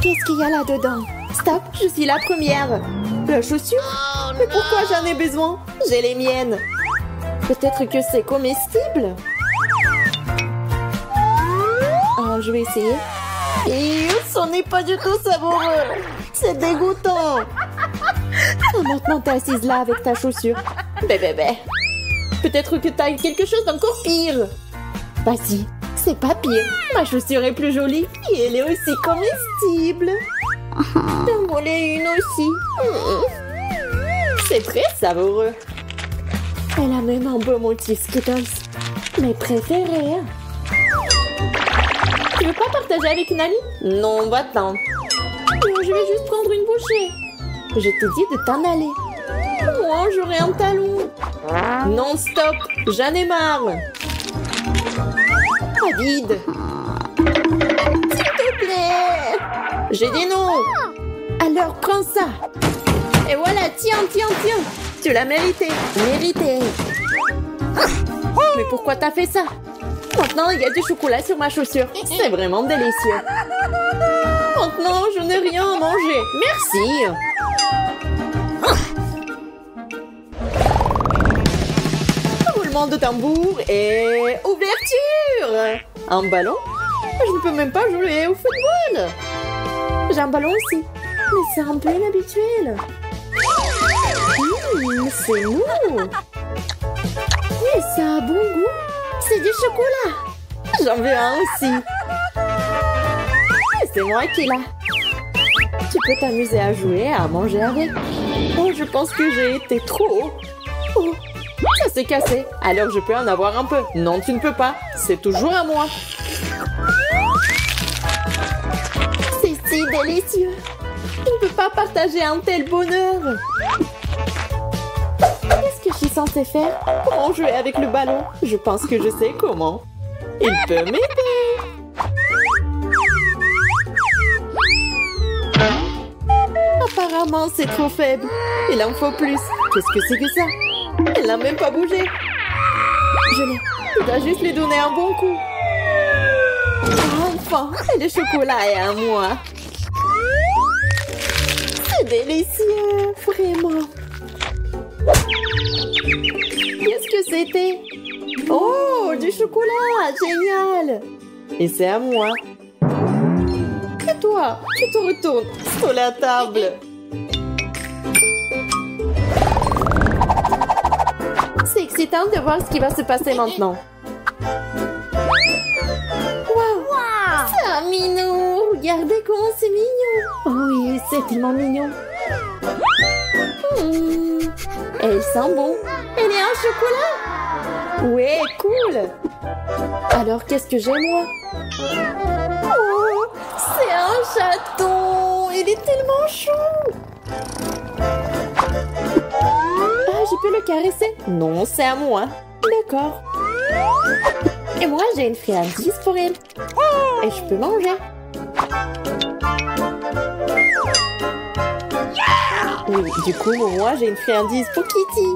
Qu'est-ce qu'il y a là-dedans? Stop, je suis la première. La chaussure? Mais pourquoi j'en ai besoin? J'ai les miennes. Peut-être que c'est comestible? Oh, je vais essayer. Et ce n'est pas du tout savoureux. C'est dégoûtant. Oh, maintenant, t'es assise là avec ta chaussure. Bébé. Peut-être que t'as quelque chose d'encore pire. Bah si, c'est pas pire. Ma chaussure est plus jolie et elle est aussi comestible. J'en voulais une aussi. C'est très savoureux. Elle a même un beau motif Skittles. Mes préférés. Tu veux pas partager avec une amie? Non, va-t'en. Je vais juste prendre une bouchée. Je t'ai dit de t'en aller. Moi, j'aurai un talon. Non, stop. J'en ai marre. David. S'il te plaît. J'ai dit non. Alors, prends ça. Et voilà, tiens. Tu l'as mérité. Mais pourquoi t'as fait ça? Maintenant, il y a du chocolat sur ma chaussure. C'est vraiment délicieux. Maintenant, je n'ai rien à manger. Merci. Roulement de tambour et ouverture. Un ballon? Je ne peux même pas jouer au football. J'ai un ballon aussi. Mais c'est un peu inhabituel. C'est mou. Mais ça a bon goût. C'est du chocolat. J'en veux un aussi. C'est moi qui l'ai. Tu peux t'amuser à jouer et à manger avec. Oh, je pense que j'ai été trop haut. Oh, ça s'est cassé. Alors je peux en avoir un peu. Non, tu ne peux pas. C'est toujours à moi. C'est si délicieux. Je ne peux pas partager un tel bonheur. Qu'est-ce que je suis censée faire? Comment jouer avec le ballon? Je pense que je sais comment. Il peut m'aider. Apparemment, c'est trop faible. Il en faut plus. Qu'est-ce que c'est que ça? Elle n'a même pas bougé. Je l'ai. Je dois juste lui donner un bon coup. Enfin, le chocolat est à moi. C'est délicieux, vraiment. Qu'est-ce que c'était? Oh, du chocolat, génial. Et c'est à moi. Et toi, tu te retournes sur la table. C'est excitant de voir ce qui va se passer maintenant. regardez comment c'est mignon. Oh oui, c'est tellement mignon. Elle sent bon. Elle est en chocolat. Ouais, cool. Alors, qu'est-ce que j'ai, moi? Oh, c'est un chaton. Il est tellement chou. Ah, je peux le caresser? Non, c'est à moi. D'accord. Et moi, j'ai une friandise pour elle. Et je peux manger. Oui, du coup, moi, j'ai une friandise pour Kitty.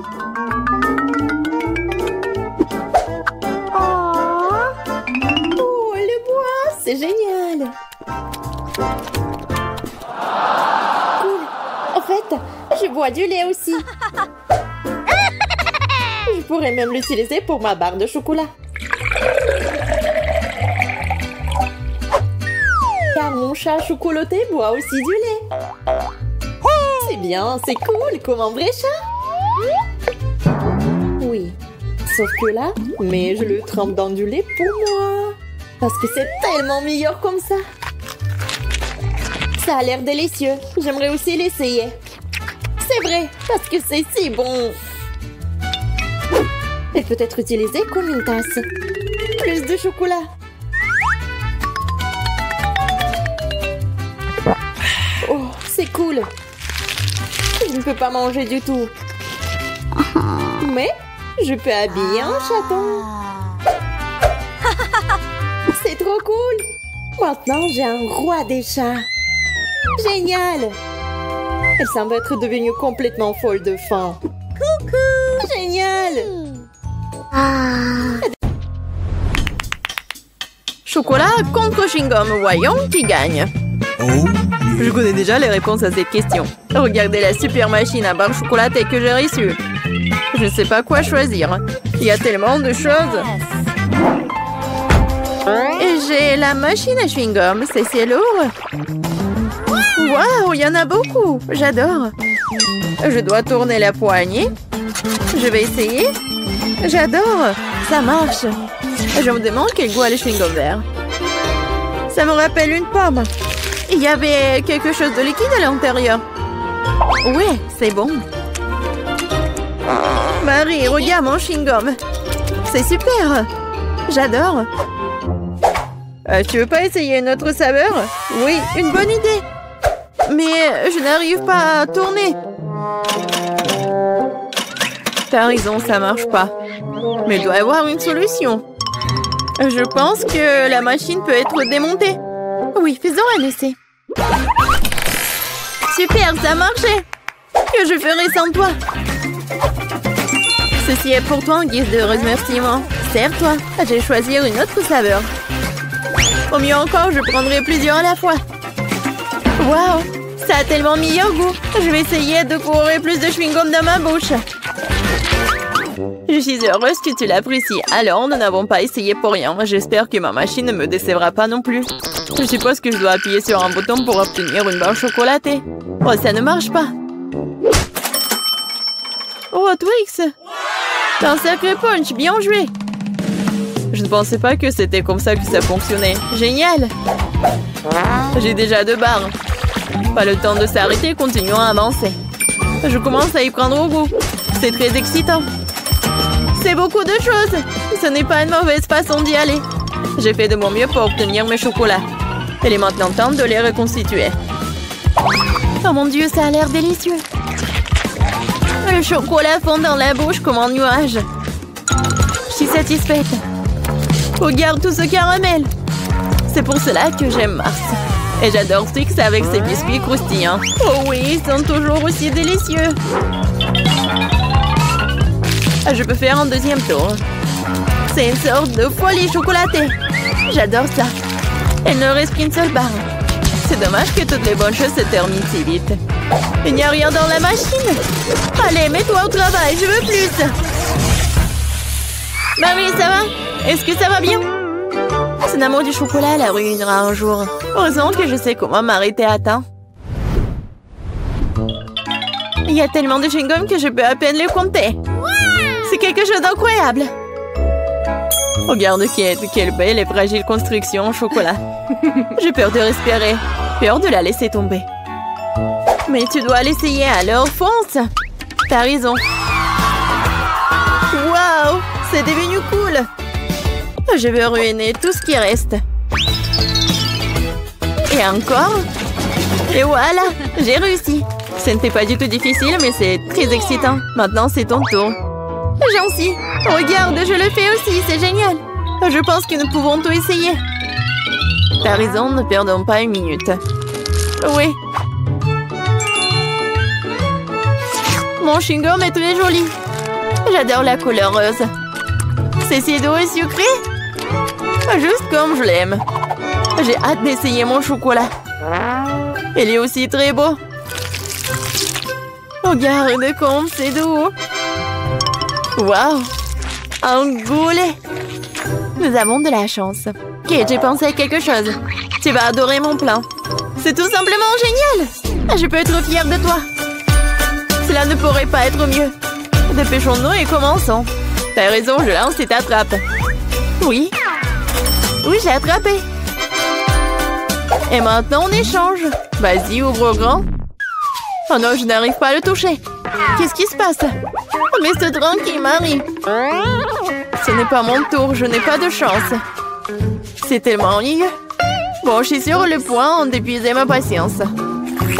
Oh, le bois, c'est génial. Cool. En fait, je bois du lait aussi. Je pourrais même l'utiliser pour ma barre de chocolat. Car mon chat chocolaté boit aussi du lait. C'est bien, c'est cool, comme un vrai chat. Oui, sauf que là, mais je le trempe dans du lait pour moi. Parce que c'est tellement meilleur comme ça. Ça a l'air délicieux. J'aimerais aussi l'essayer. C'est vrai, parce que c'est si bon. Elle peut être utilisée comme une tasse. Plus de chocolat. Oh, c'est cool. Je ne peux pas manger du tout. Mais je peux habiller un chaton. C'est trop cool. Maintenant, j'ai un roi des chats. Génial. Elle semble être devenue complètement folle de faim. Coucou. Génial. Chocolat contre chewing-gum. Voyons qui gagne. Je connais déjà les réponses à cette question. Regardez la super machine à barre chocolatée que j'ai reçue. Je ne sais pas quoi choisir. Il y a tellement de choses. Et j'ai la machine à chewing-gum. C'est lourd. Waouh, il y en a beaucoup. J'adore. Je dois tourner la poignée. Je vais essayer. J'adore. Ça marche. Je me demande quel goût a le chewing-gum vert. Ça me rappelle une pomme. Il y avait quelque chose de liquide à l'intérieur. Ouais, c'est bon. Marie, regarde mon chewing-gum. C'est super. J'adore. Tu veux pas essayer une autre saveur? Oui, une bonne idée. Mais je n'arrive pas à tourner. T'as raison, ça marche pas. Mais il doit y avoir une solution. Je pense que la machine peut être démontée. Oui, faisons un essai. Super, ça a marché. Que je ferai sans toi? Ceci est pour toi en guise de remerciement. Sers-toi. Je vais choisir une autre saveur. Au mieux encore, je prendrai plusieurs à la fois. Waouh, ça a tellement meilleur goût. Je vais essayer de courir plus de chewing-gum dans ma bouche. Je suis heureuse que tu l'apprécies. Alors, nous n'avons pas essayé pour rien. J'espère que ma machine ne me décevra pas non plus. Je suppose que je dois appuyer sur un bouton pour obtenir une barre chocolatée. Oh, ça ne marche pas. Oh, Twix! T'as un sacré punch, bien joué! Je ne pensais pas que c'était comme ça que ça fonctionnait. Génial! J'ai déjà 2 barres. Pas le temps de s'arrêter, continuons à avancer. Je commence à y prendre au goût. C'est très excitant. C'est beaucoup de choses. Ce n'est pas une mauvaise façon d'y aller. J'ai fait de mon mieux pour obtenir mes chocolats. Il est maintenant temps de les reconstituer. Oh mon Dieu, ça a l'air délicieux. Le chocolat fond dans la bouche comme un nuage. Je suis satisfaite. Regarde tout ce caramel. C'est pour cela que j'aime Mars. Et j'adore Twix avec ses biscuits croustillants. Oh oui, ils sont toujours aussi délicieux. Je peux faire un deuxième tour. C'est une sorte de folie chocolatée. J'adore ça. Il ne reste qu'une seule barre. C'est dommage que toutes les bonnes choses se terminent si vite. Il n'y a rien dans la machine. Allez, mets-toi au travail, je veux plus. Marie, ça va? Est-ce que ça va bien? Son amour du chocolat la ruinera un jour. Heureusement que je sais comment m'arrêter à temps. Il y a tellement de chewing-gum que je peux à peine les compter. C'est quelque chose d'incroyable. Regarde Kate, quelle belle et fragile construction en chocolat. J'ai peur de respirer, peur de la laisser tomber. Mais tu dois l'essayer, alors fonce. T'as raison. Waouh, c'est devenu cool. Je veux ruiner tout ce qui reste. Et encore. Et voilà, j'ai réussi. Ce n'était pas du tout difficile, mais c'est très excitant. Maintenant, c'est ton tour. J'en suis. Regarde, je le fais aussi, c'est génial. Je pense que nous pouvons tout essayer. T'as raison, ne perdons pas une minute. Oui. Mon chewing-gum est très joli. J'adore la couleur rose. C'est si doux et sucré. Juste comme je l'aime. J'ai hâte d'essayer mon chocolat. Il est aussi très beau. Regarde comme c'est doux. Waouh! Un goulet! Nous avons de la chance. Ok, j'ai pensé à quelque chose. Tu vas adorer mon plan. C'est tout simplement génial! Je peux être fière de toi. Cela ne pourrait pas être mieux. Dépêchons-nous et commençons. T'as raison, je lance et t'attrape. Oui. Oui, j'ai attrapé. Et maintenant, on échange. Vas-y, ouvre grand. Oh non, je n'arrive pas à le toucher. Qu'est-ce qui se passe? Mais c'est tranquille, Marie. Ce n'est pas mon tour, je n'ai pas de chance. C'est tellement ennuyeux. Bon, je suis sur le point d'épuiser ma patience.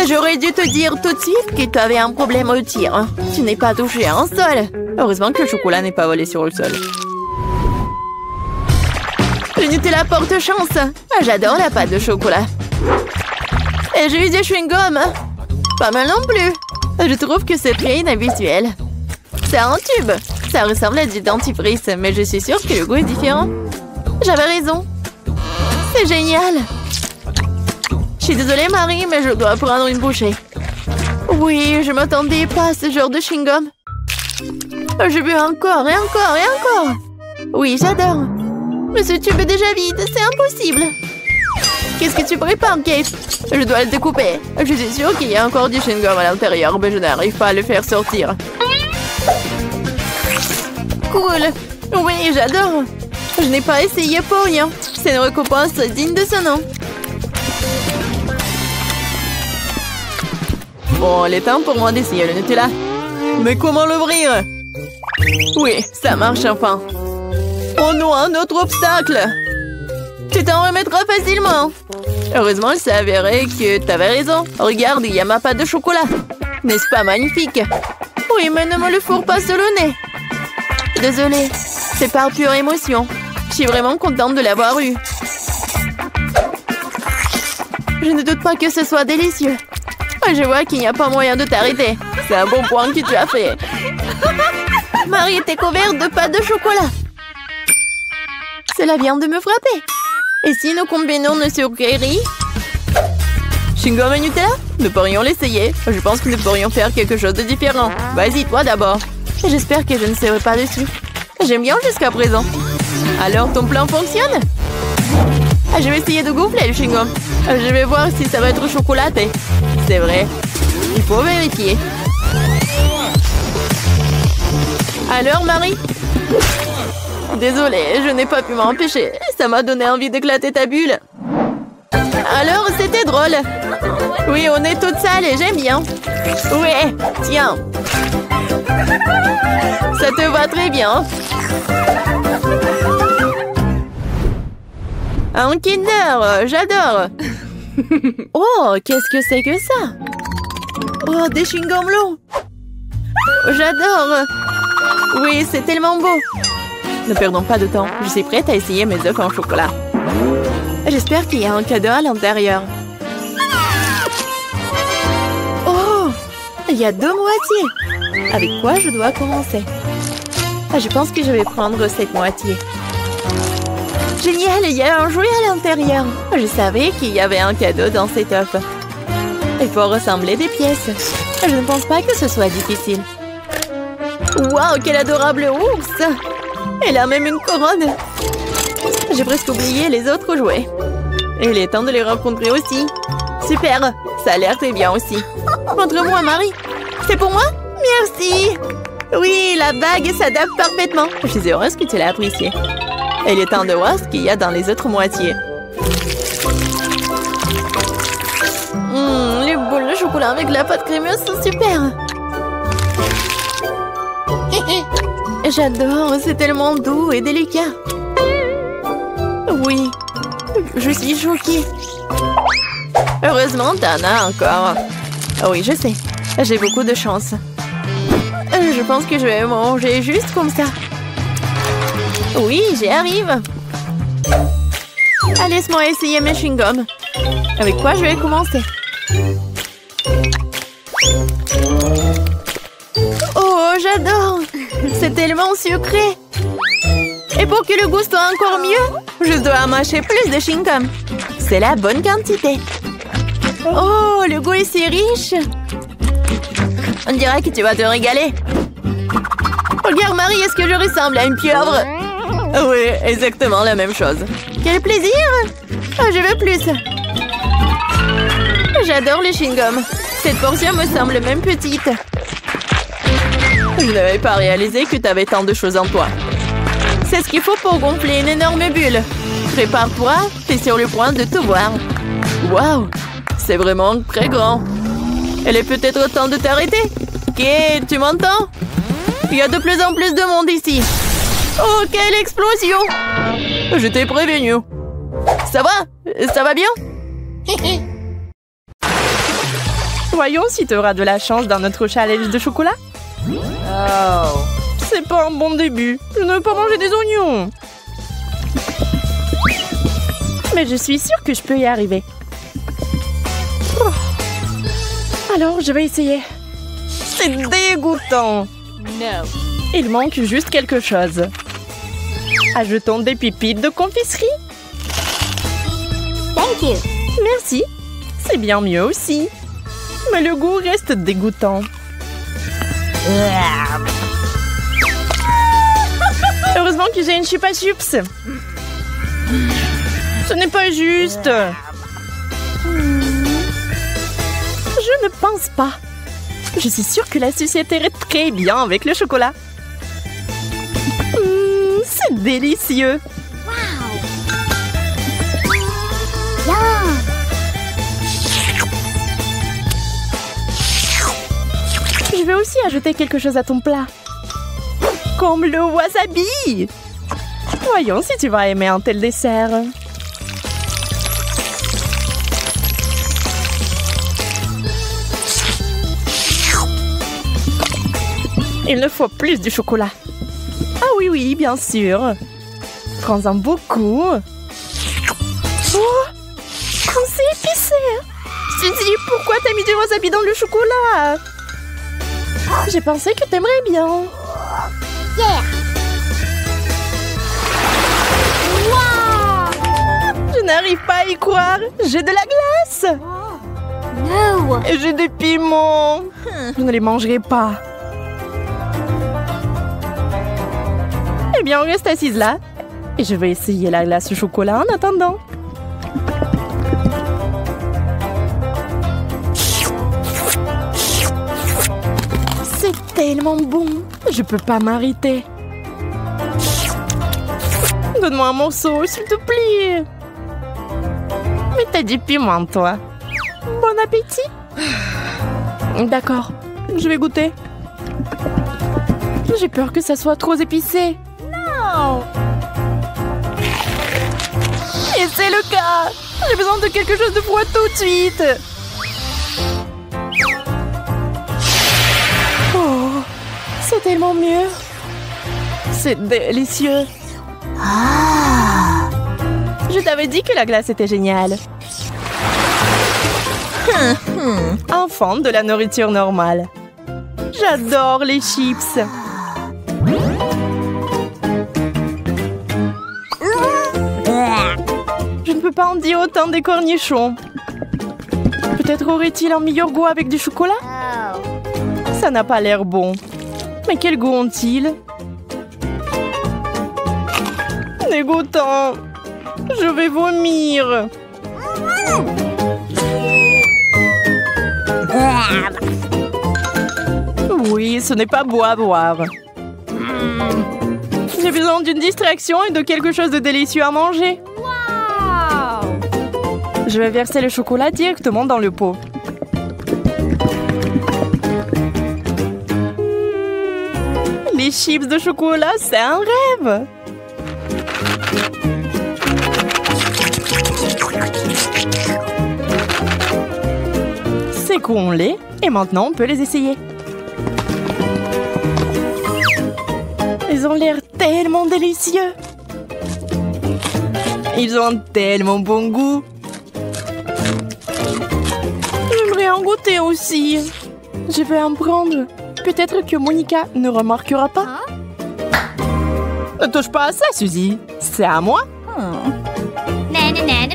J'aurais dû te dire tout de suite que tu avais un problème au tir. Tu n'es pas touché à un sol. Heureusement que le chocolat n'est pas volé sur le sol. Le Nutella porte chance. J'adore la pâte de chocolat. Et j'ai eu des chewing-gums. Pas mal non plus. Je trouve que c'est très inhabituel. C'est un tube. Ça ressemble à du dentifrice, mais je suis sûre que le goût est différent. J'avais raison. C'est génial. Je suis désolée, Marie, mais je dois prendre une bouchée. Oui, je m'attendais pas à ce genre de chewing-gum. Je veux encore et encore et encore. Oui, j'adore. Mais ce tube est déjà vide, c'est impossible. Qu'est-ce que tu prépares, Kate? Je dois le découper. Je suis sûre qu'il y a encore du chewing-gum à l'intérieur, mais je n'arrive pas à le faire sortir. Cool. Oui, j'adore. Je n'ai pas essayé pour rien. C'est une récompense digne de ce nom. Bon, il est temps pour moi d'essayer le Nutella. Mais comment l'ouvrir? Oui, ça marche enfin. Oh non, un autre obstacle. Tu t'en remettras facilement. Heureusement, il s'est avéré que t'avais raison. Regarde, il y a ma pâte de chocolat. N'est-ce pas magnifique? Oui, mais ne me le fourre pas sur le nez. Désolée, c'est par pure émotion. Je suis vraiment contente de l'avoir eu. Je ne doute pas que ce soit délicieux. Je vois qu'il n'y a pas moyen de t'arrêter. C'est un bon point que tu as fait. Marie était couverte de pâte de chocolat. Cela vient de me frapper. Et si nous combinons nos sucreries? Chewing-gum et Nutella? Nous pourrions l'essayer. Je pense que nous pourrions faire quelque chose de différent. Vas-y, toi d'abord. J'espère que je ne serai pas dessus. J'aime bien jusqu'à présent. Alors, ton plan fonctionne? Je vais essayer de gonfler le chewing-gum. Je vais voir si ça va être chocolaté. C'est vrai. Il faut vérifier. Alors, Marie? Désolée, je n'ai pas pu m'empêcher. Ça m'a donné envie d'éclater ta bulle. Alors, c'était drôle. Oui, on est toutes sales et j'aime bien. Ouais, tiens. Ça te va très bien. Un Kinder, j'adore. Oh, qu'est-ce que c'est que ça? Oh, des chewing-gums longs. J'adore. Oui, c'est tellement beau. Ne perdons pas de temps. Je suis prête à essayer mes œufs en chocolat. J'espère qu'il y a un cadeau à l'intérieur. Oh, il y a 2 moitiés. Avec quoi je dois commencer? Je pense que je vais prendre cette moitié. Génial, il y a un jouet à l'intérieur. Je savais qu'il y avait un cadeau dans cet œuf. Il faut ressembler des pièces. Je ne pense pas que ce soit difficile. Waouh, quel adorable ours! Elle a même une couronne. J'ai presque oublié les autres jouets. Il est temps de les rencontrer aussi. Super, ça a l'air très bien aussi. Montre-moi, Marie. C'est pour moi? Merci. Oui, la bague s'adapte parfaitement. Je suis heureuse que tu l'as appréciée. Il est temps de voir ce qu'il y a dans les autres moitiés. Les boules de chocolat avec la pâte crémeuse sont super. J'adore, c'est tellement doux et délicat. Oui, je suis choquée. Heureusement, t'en as encore. Oui, je sais. J'ai beaucoup de chance. Je pense que je vais manger juste comme ça. Oui, j'y arrive. Laisse-moi essayer mes chewing-gums. Avec quoi je vais commencer? Oh, j'adore! C'est tellement sucré! Et pour que le goût soit encore mieux, je dois mâcher plus de chewing-gum. C'est la bonne quantité. Oh, le goût est si riche! On dirait que tu vas te régaler. Regarde, Marie, est-ce que je ressemble à une pieuvre? Oui, exactement la même chose. Quel plaisir! Oh, je veux plus. J'adore les chewing-gums. Cette portion me semble même petite. Je n'avais pas réalisé que tu avais tant de choses en toi. C'est ce qu'il faut pour gonfler une énorme bulle. Prépare-toi, t'es sur le point de tout voir. Waouh, c'est vraiment très grand. Il est peut-être temps de t'arrêter. Ok, tu m'entends? Il y a de plus en plus de monde ici. Oh, quelle explosion! Je t'ai prévenu. Ça va? Ça va bien? Voyons si tu auras de la chance dans notre challenge de chocolat. Oh. C'est pas un bon début. Je ne veux pas manger des oignons. Mais je suis sûre que je peux y arriver. Oh. Alors, je vais essayer. C'est dégoûtant. No. Il manque juste quelque chose. Ajoutons des pépites de confiserie. Thank you. Merci. C'est bien mieux aussi. Mais le goût reste dégoûtant. Heureusement que j'ai une chupa chups. Ce n'est pas juste. Je ne pense pas. Je suis sûre que la société irait très bien avec le chocolat. C'est délicieux. Je vais aussi ajouter quelque chose à ton plat. Comme le wasabi. Voyons si tu vas aimer un tel dessert. Il me faut plus de chocolat. Ah oui, oui, bien sûr. Prends-en beaucoup. Oh, quand c'est épicé. Suzy, pourquoi t'as mis du wasabi dans le chocolat? J'ai pensé que t'aimerais bien. Yeah. Wow. Je n'arrive pas à y croire. J'ai de la glace. No. Et j'ai des piments. Je ne les mangerai pas. Eh bien, on reste assise là. Et je vais essayer la glace au chocolat en attendant. C'est tellement bon. Je peux pas m'arrêter. Donne-moi un morceau, s'il te plaît. Mais t'as du piment, toi. Bon appétit. D'accord, je vais goûter. J'ai peur que ça soit trop épicé. No. Et c'est le cas. J'ai besoin de quelque chose de froid tout de suite. Oh, c'est tellement mieux. C'est délicieux. Je t'avais dit que la glace était géniale. Enfant de la nourriture normale. J'adore les chips. Je ne peux pas en dire autant des cornichons. Peut-être aurait-il un meilleur goût avec du chocolat? Ça n'a pas l'air bon. Mais quel goût ont-ils? Dégoûtant. Je vais vomir. Oui, ce n'est pas beau à boire. J'ai besoin d'une distraction et de quelque chose de délicieux à manger. Wow! Je vais verser le chocolat directement dans le pot. Les chips de chocolat, c'est un rêve! Secouons-les et maintenant on peut les essayer. Ils ont l'air tellement délicieux! Ils ont tellement bon goût! J'aimerais en goûter aussi. Je vais en prendre. Peut-être que Monica ne remarquera pas. Ne touche pas à ça, Suzy. C'est à moi. Nana.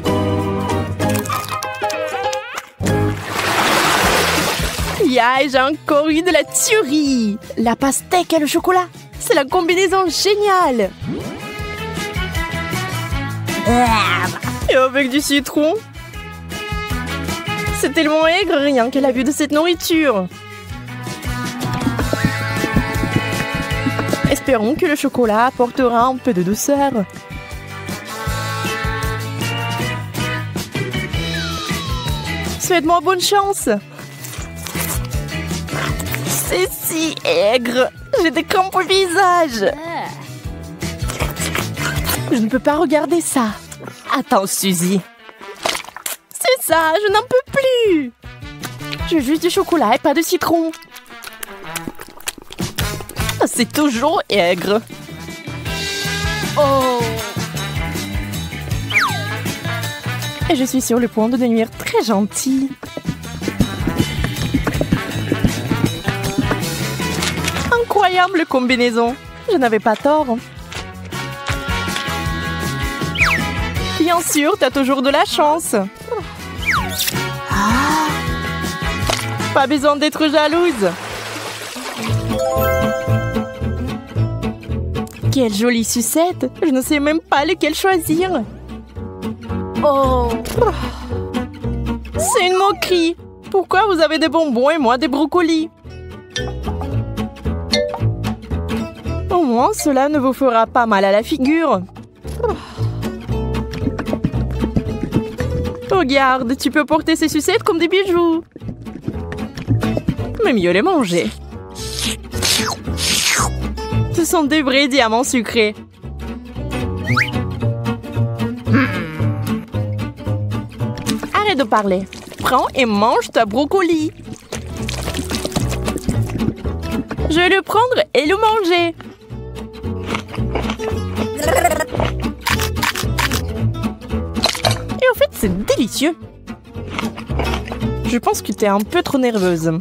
Yeah, j'ai encore eu de la tuerie. La pastèque et le chocolat. C'est la combinaison géniale. Et avec du citron. C'est tellement aigre rien qu'à la vue de cette nourriture. Espérons que le chocolat apportera un peu de douceur. Souhaite-moi bonne chance. C'est si aigre. J'ai des crampes au visage. Je ne peux pas regarder ça. Attends, Suzy. C'est ça, je n'en peux plus. Je veux juste du chocolat et pas de citron. C'est toujours aigre. Oh! Et je suis sur le point de devenir très gentille. Incroyable combinaison. Je n'avais pas tort. Bien sûr, t'as toujours de la chance. Pas besoin d'être jalouse. Quelle jolie sucette. Je ne sais même pas lequel choisir. Oh! C'est une moquerie. Pourquoi vous avez des bonbons et moi des brocolis? Au moins, cela ne vous fera pas mal à la figure. Regarde, tu peux porter ces sucettes comme des bijoux. Mais mieux les manger. Ce sont des vrais diamants sucrés. Arrête de parler. Prends et mange ta brocoli. Je vais le prendre et le manger. Et en fait, c'est délicieux. Je pense que tu es un peu trop nerveuse.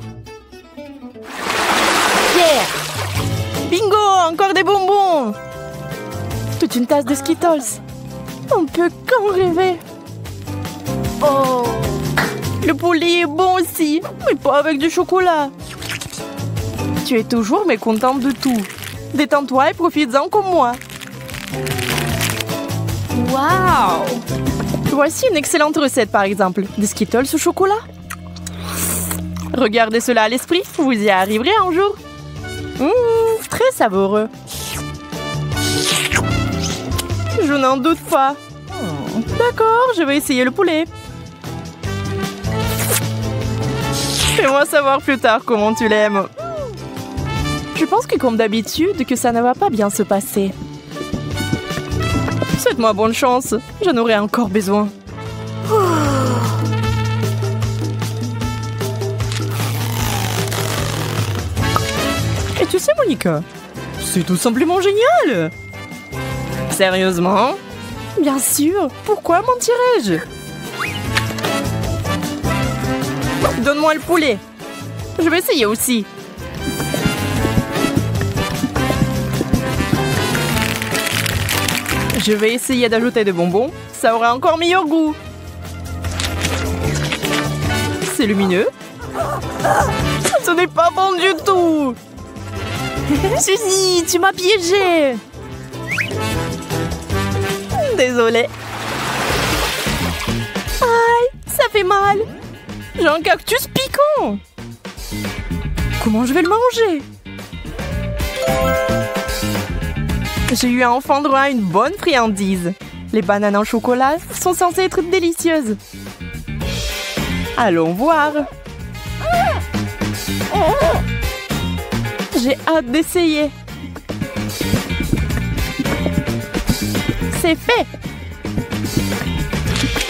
Yeah! Bingo! Encore des bonbons! Toute une tasse de Skittles. On peut qu'en rêver. Oh! Le poulet est bon aussi, mais pas avec du chocolat. Tu es toujours mécontente de tout. Détends-toi et profites-en comme moi. Wow! Voici une excellente recette, par exemple. Des Skittles au chocolat. Regardez cela à l'esprit, vous y arriverez un jour. Très savoureux. Je n'en doute pas. D'accord, je vais essayer le poulet. Fais-moi savoir plus tard comment tu l'aimes. Je pense que comme d'habitude, que ça ne va pas bien se passer. Souhaite-moi bonne chance, j'en aurai encore besoin. Et tu sais, Monica, c'est tout simplement génial. Sérieusement? Bien sûr, pourquoi mentirais-je? Donne-moi le poulet. Je vais essayer aussi. Je vais essayer d'ajouter des bonbons. Ça aura encore meilleur goût. C'est lumineux. Ce n'est pas bon du tout. Suzy, tu m'as piégée. Désolée. Aïe, ça fait mal. J'ai un cactus piquant. Comment je vais le manger? J'ai eu enfin droit à une bonne friandise. Les bananes en chocolat sont censées être délicieuses. Allons voir. J'ai hâte d'essayer. C'est fait.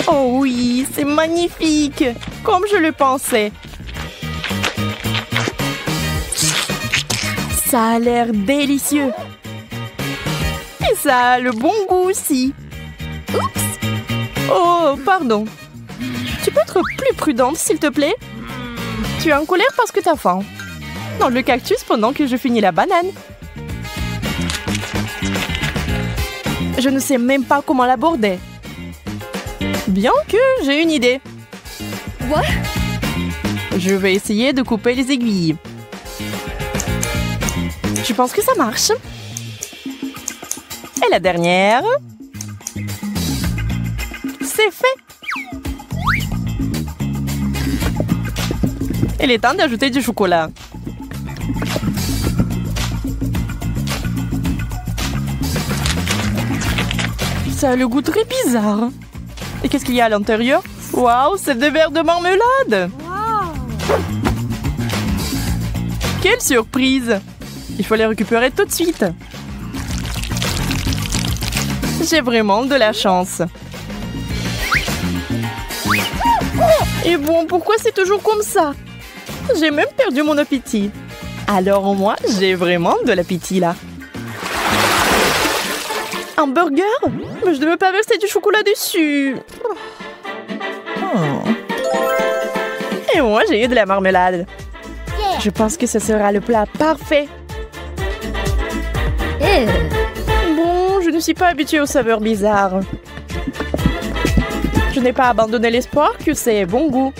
Oh oui, c'est magnifique, comme je le pensais. Ça a l'air délicieux. Et ça a le bon goût aussi. Oups. Oh, pardon. Tu peux être plus prudente, s'il te plaît? Tu es en colère parce que t'as faim. Dans le cactus pendant que je finis la banane. Je ne sais même pas comment l'aborder. Bien que j'ai une idée. What? Je vais essayer de couper les aiguilles. Je pense que ça marche. Et la dernière. C'est fait. Il est temps d'ajouter du chocolat. Ça a le goût très bizarre. Et qu'est-ce qu'il y a à l'intérieur? Waouh, c'est des verres de marmelade! Quelle surprise! Il faut les récupérer tout de suite. J'ai vraiment de la chance. Et bon, pourquoi c'est toujours comme ça? J'ai même perdu mon appétit. Alors moi, j'ai vraiment de l'appétit là. Un burger? Mais je ne veux pas verser du chocolat dessus. Et moi, j'ai eu de la marmelade. Je pense que ce sera le plat parfait. Bon, je ne suis pas habituée aux saveurs bizarres. Je n'ai pas abandonné l'espoir que c'est bon goût.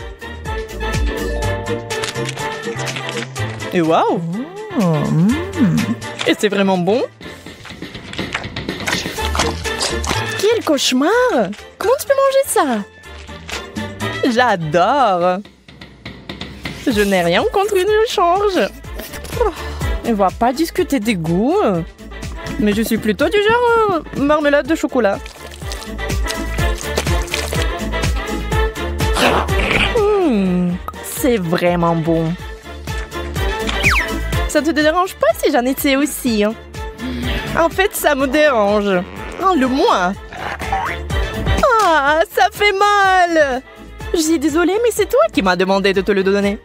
Et waouh! Et c'est vraiment bon. Quel cauchemar! Comment tu peux manger ça? J'adore! Je n'ai rien contre une change. On va pas discuter des goûts. Mais je suis plutôt du genre marmelade de chocolat. C'est vraiment bon. Ça te dérange pas si j'en étais aussi? Hein? En fait, ça me dérange. Oh, le moins. Ah, ça fait mal. Je suis désolée, mais c'est toi qui m'as demandé de te le donner.